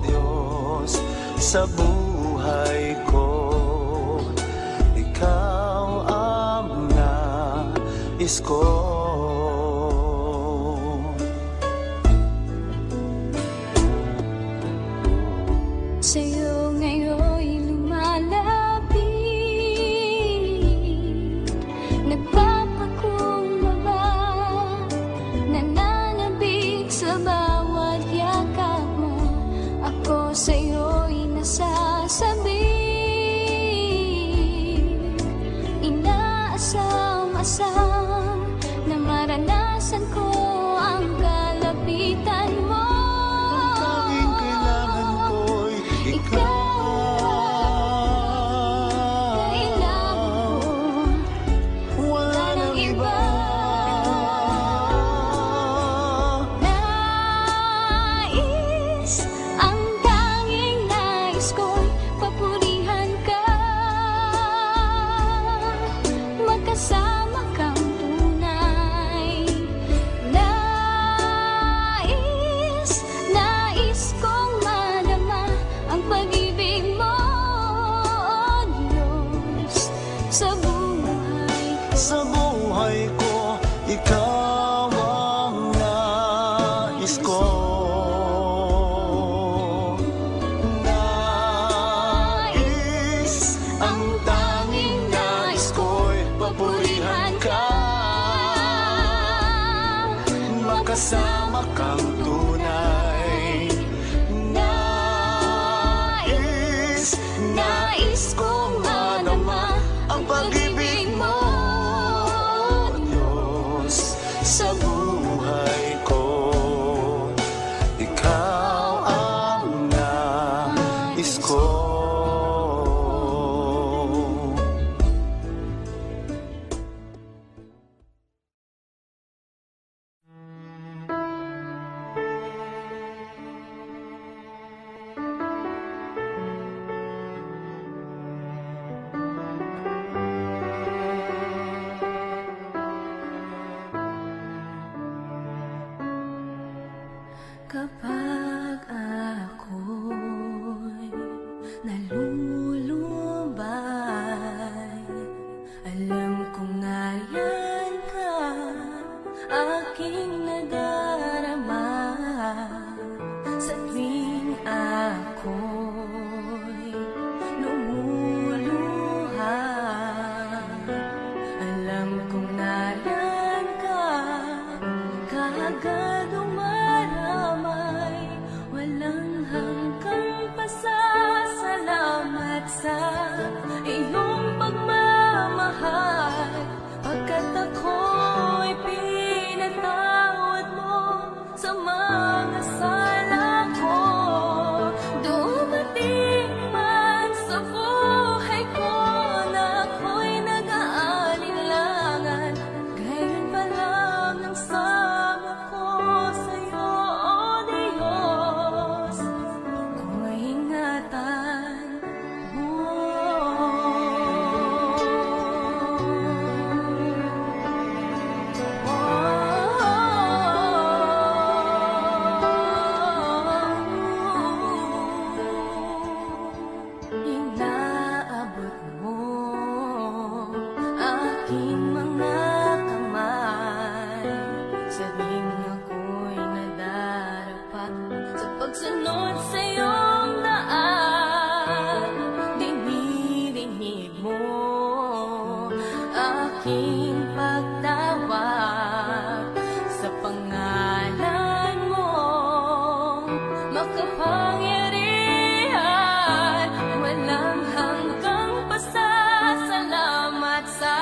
Diyos, sa buhay ko. Ikaw ang nais ko. Sa'yo ngayon'y lumalapit, sa'yo'y nasasabi. Inaasam-asam na maranasan ko ang kalapitan mo. Ang tanging kailangan ko'y ikaw. Kailangan ko, wala nang iba. Nais, ang tanging nais ko'y papurihan ka. Magkasama kang tunay. Nais kong madama ang pag-ibig mo, Diyos, sa buhay ko. Sa buhay ko, ikaw ang nais ko. Nais, ang tanging nais ko'y papurihan ka. Makasama kang tunay. Nais kong madama ang pag-ibig mo, Diyos, sa buhay ko. Ikaw ang nais ko. Kapag ako'y nalulumbay, alam kong nariyan ka, aking nadarama. Sa tuwing ako'y lumuluha, alam kong nariyan ka, kaagad umaramay. Walang hanggang pasasalamat sa iyong pagmamahal, pagkat ako'y pinatawad mo sa mga sala ko. Dumating man sa buhay ko na ako'y nag-aalinlangan, gayon pa lang ang sama ko sa'yo, O Diyos, kung ingatan mo. Inaabot mo aking mga kamay, sabing ako'y nadarapa sa pagsunod sa iyong daan. Dinirinig mo aking pagtawag sa pangalan mo, makapangyarihan. Walang hanggang pasasalamat sa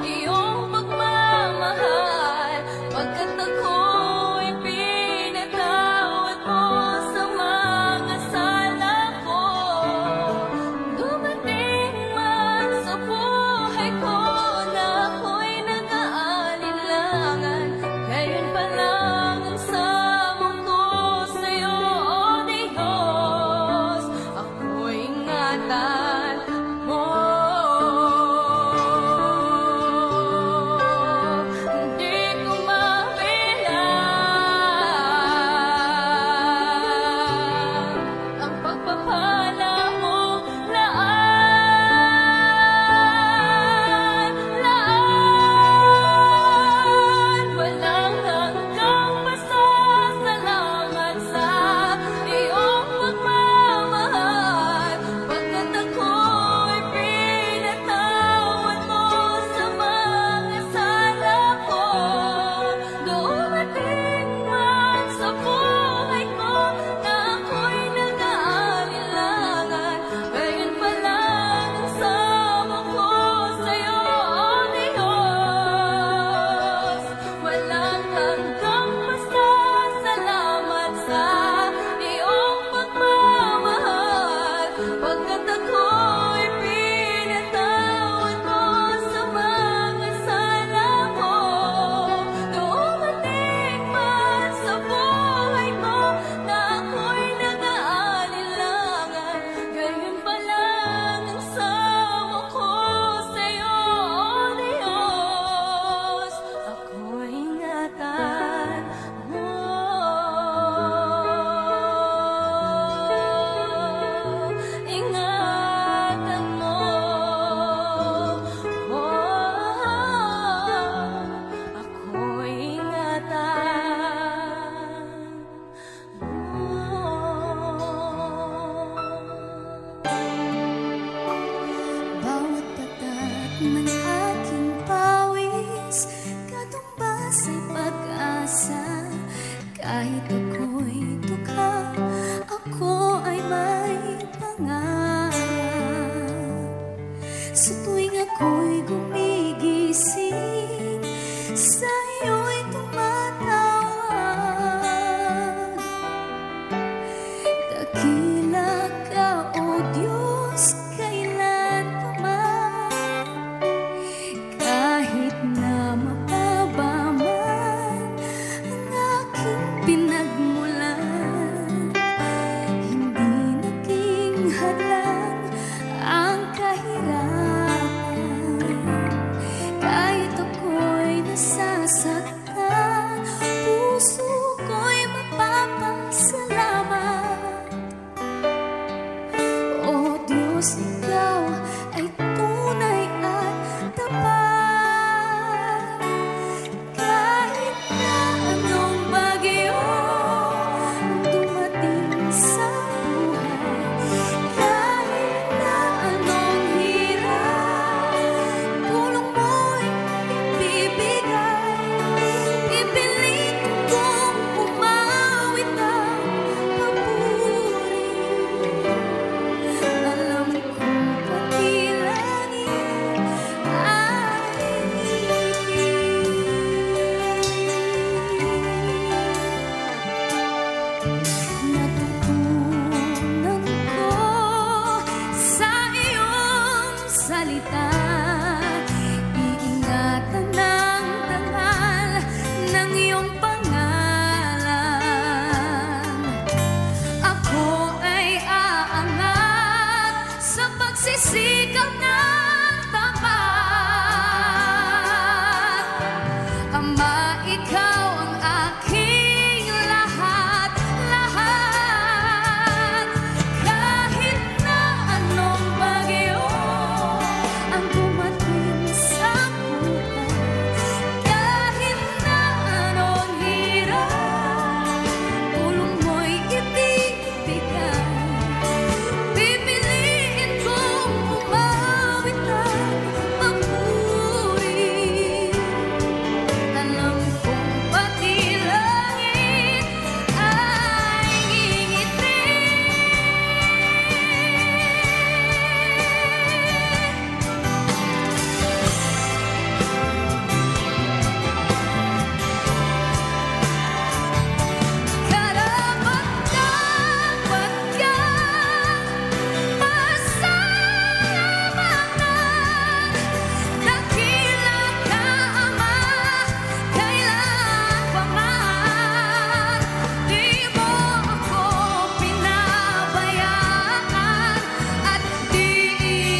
iyong pagmamahal, pagkat ako'y pinatawad mo sa mga sala ko. Dumating man sa buhay ko na ako'y nag-aalinlangan, gayon pa lang ang sama ko sa'yo, O Diyos. Dakila ka, O Diyos, kailan pa man, kahit na mababa man ang aking pinagmulan, hindi naging hadlang ang kahirapan. Kahit ako'y nasasaktan, puso ko'y mapapasalamat. O Diyos, Ikaw ay tunay at tapat. Kahit na anong bagyo ang dumating sa buhay, kahit na anong hirap, tulong mo'y ibibigay. Ipilit kong umawit ng papuri. Alam kong pati langit ay natutunan ko sa iyong salita, iingatan ng dangal ng iyong pangalan. Ako ay aangat sa pagsisikap ng tapat. Ama, Ikaw ang aking lahat-lahat. Kahit na anong bagyo ang dumating sa buhay, kahit na anong hirap, tulong mo'y ibibigay. Pipiliin kong umawit ng papuri. Alam kong pati langit ay ngingiti. Karapat-dapat kang pasalamatan. Dakila ka, Ama, kailan pa man. Di mo ako pinabayaan at di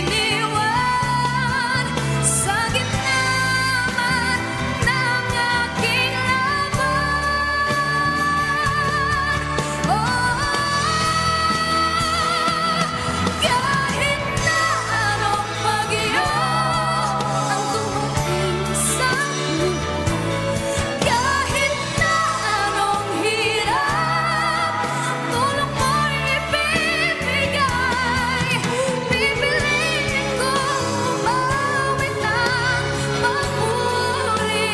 iniwan sa gitna man ng aking laban. Kahit na anong bagyo ang dumating sa buhay, kahit na anong hirap, tulong mo'y ibibigay. Pipiliin kong umawit ng papuri.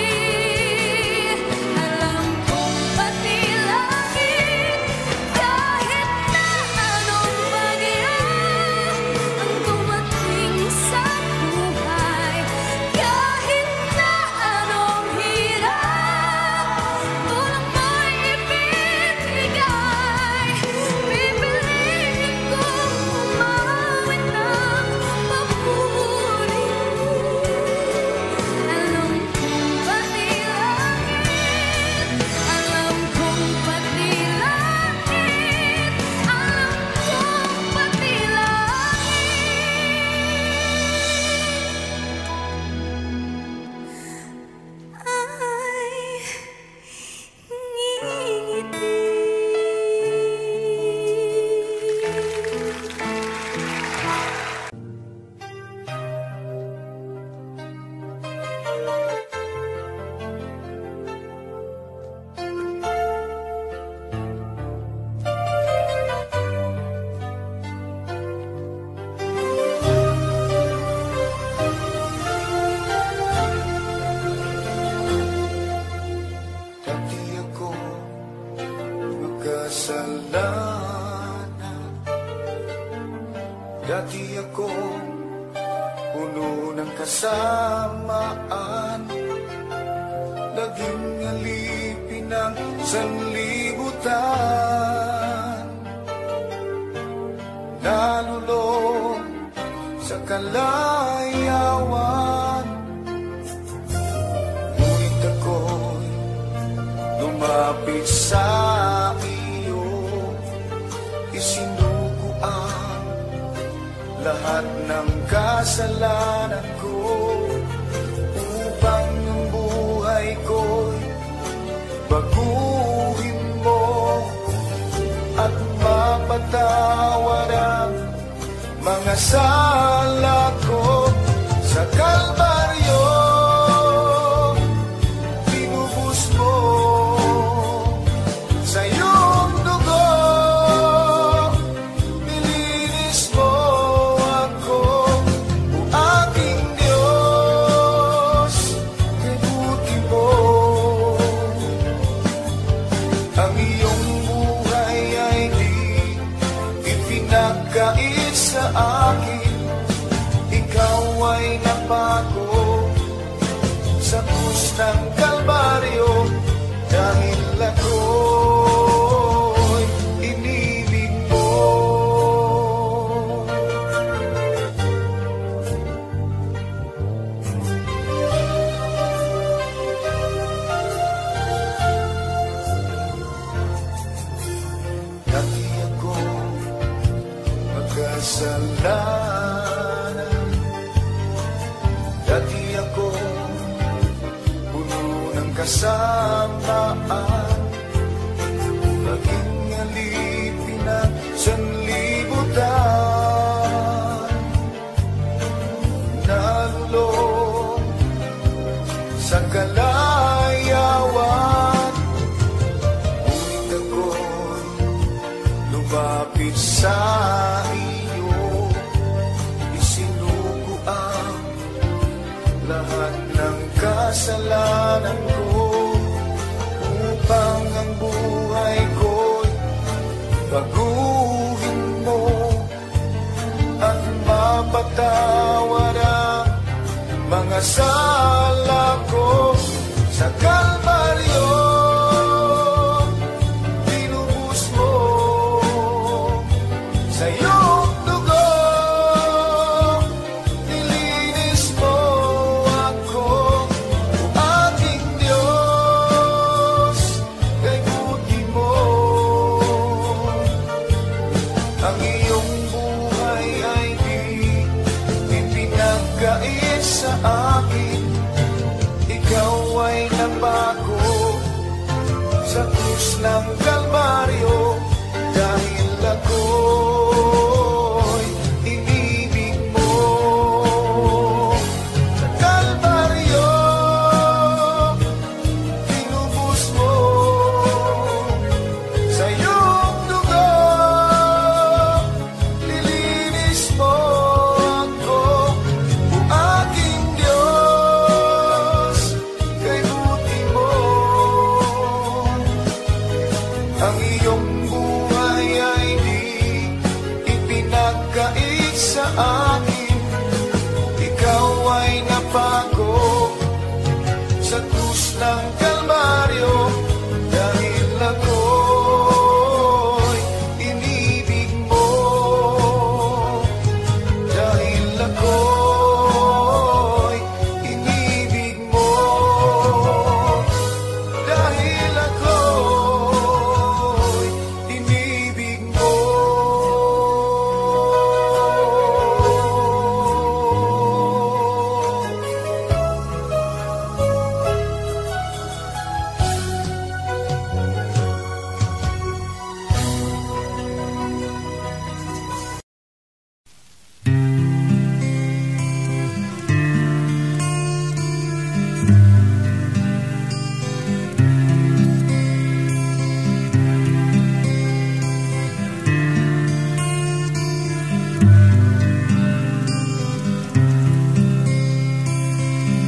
Alam kong pati langit, kahit na anong bagyo ang dumating sa buhay, kahit na anong hirap, tulong mo'y ibibigay. Pipiliin kong umawit ng papuri. Alam kong pati langit, alam kong pati langit, alam kong pati langit ay ngingiti. Dati ako makasalanan. Dati ako puno ng kasamaan. Naging alipin ng sanlibutan. nalulong sa kalayawan. Ngunit ako'y lumapit sa iyo, isinugo ang lahat ng kasalanan ko, upang ang buhay ko'y baguhin mo at mapatawad ang mga sala ko. Sa Kalbaryo pinubos mo sa iyong dugo, nilinis mo ako, o aking Diyos, kabuti mo. Ang iyong buhay ay di ipinagkait sa akin, ikaw ay napako sa krus ng Kalbaryo, dahil ako'y inibig mo. Dati ako magkasalanan, dati ako puno ng kasamaan, naging alipin na sanlibutan, nalulong sa kalayawan. Ngunit ako'y lumapit sa iyo, isinugo ang lahat ng kasalanan ko, upang ang buhay ko'y baguhin mo at mapatawad ang mga sala ko. Sa Kalbaryo pinubos mo sa iyong dugo, nilinis mo ako, o aking Diyos, kay buti mo. Ang iyong buhay ay di ipinagkait sa akin, ikaw ay napako sa krus ng Kalbaryo, dahil ako'y inibig mo. Sa Kalbaryo pinubos mo sa iyong dugo, nilinis mo ako, o aking Diyos, kay buti mo. Ang iyong buhay ay di ipinagkait sa akin, ikaw ay napako sa krus ng Kalbaryo, dahil ako'y inibig mo. Dahil ako'y inibig mo. Dahil ako'y inibig mo.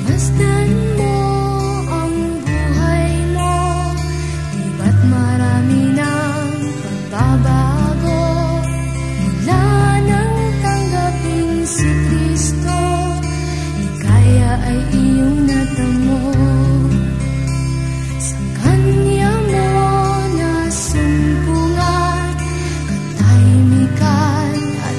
Masdan mo ang buhay mo, di ba't marami ng pagbabago? Mula nang tanggapin si Kristo, di kaya ay iyong natamo. Sa Kanya mo nasumpungan, katahimikan at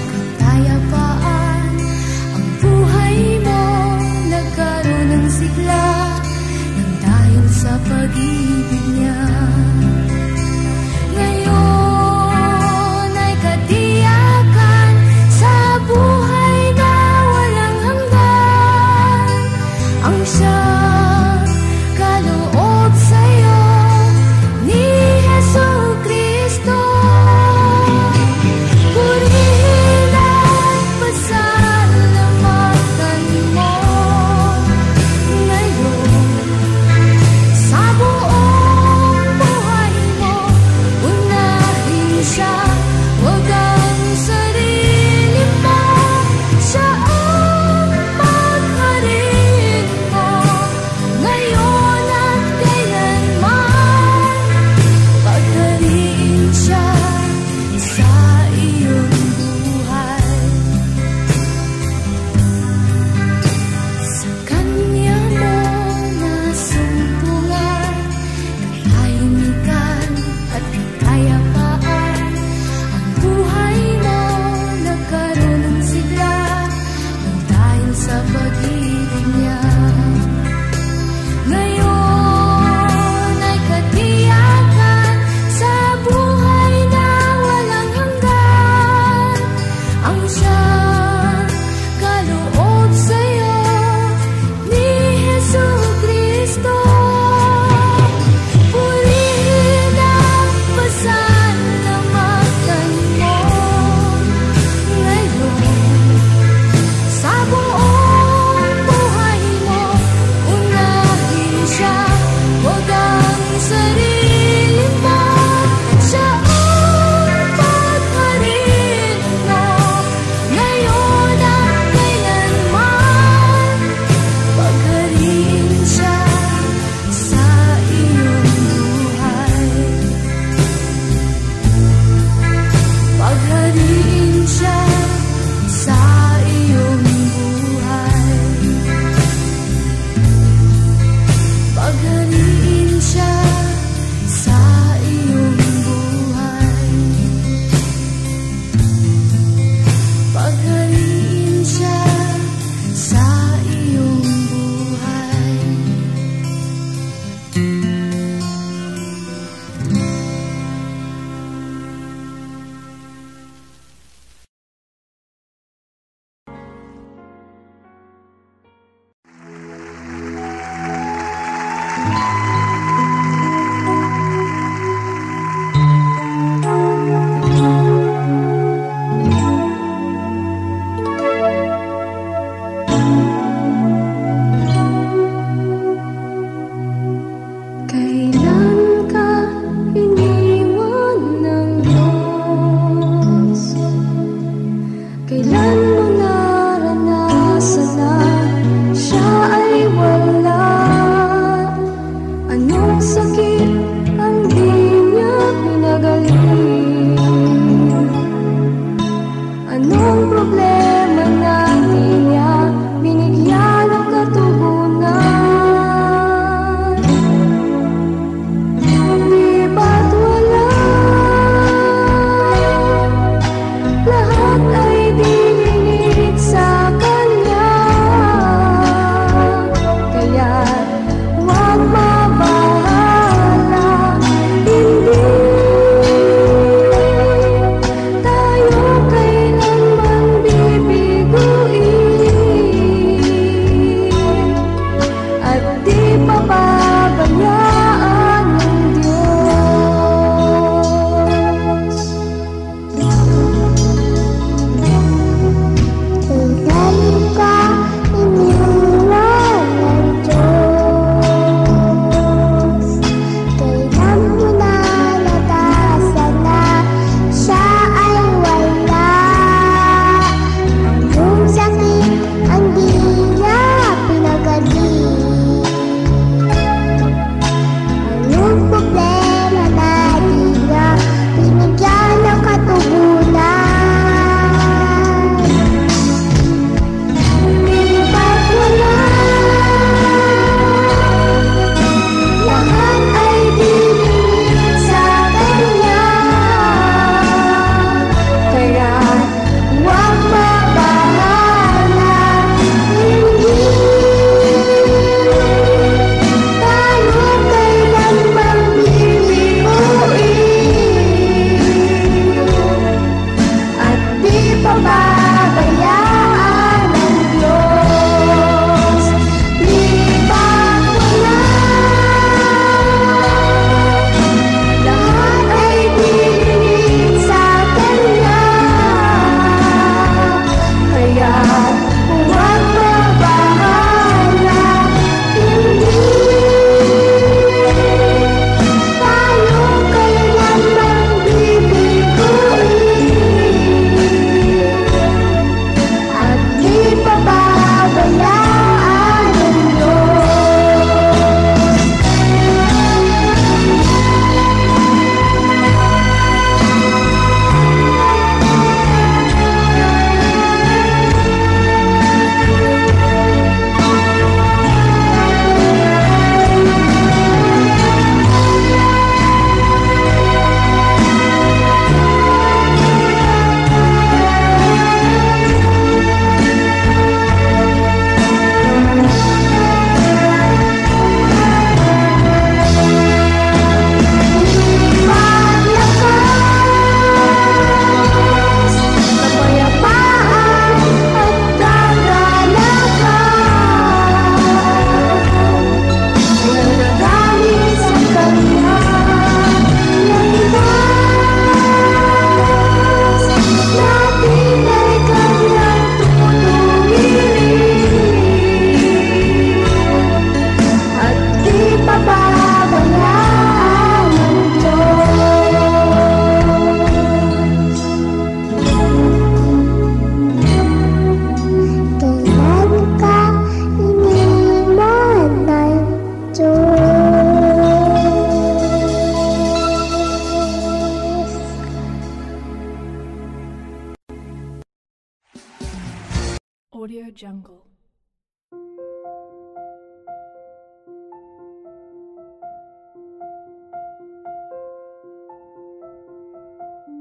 Audio Jungle.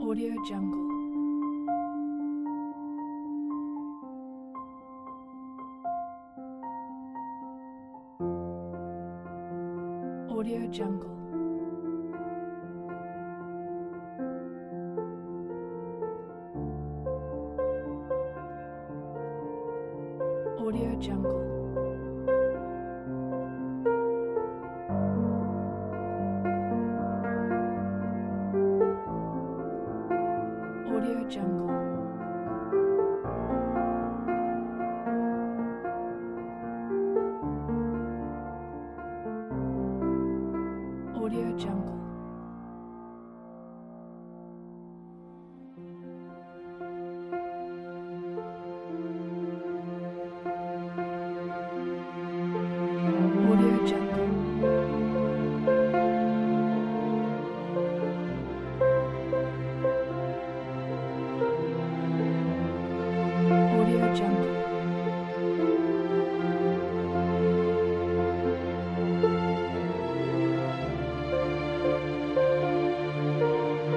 Audio Jungle. Audio Jungle. Audio Jungle. Audio Jungle. Audio Jungle. Audio Jungle. Audio Jungle. Audio Jungle.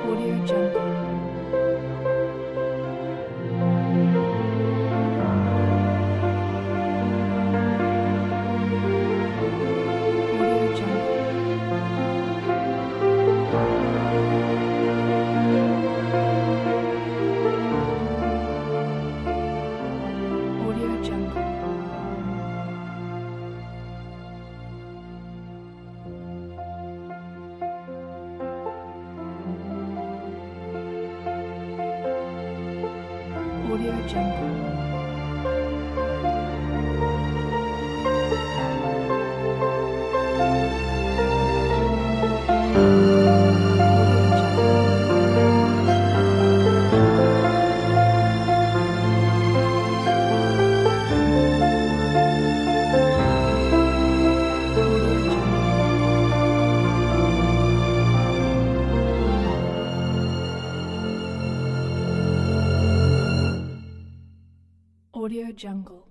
Audio Jungle. Audio Jungle. Audio Jungle. Audio Jungle.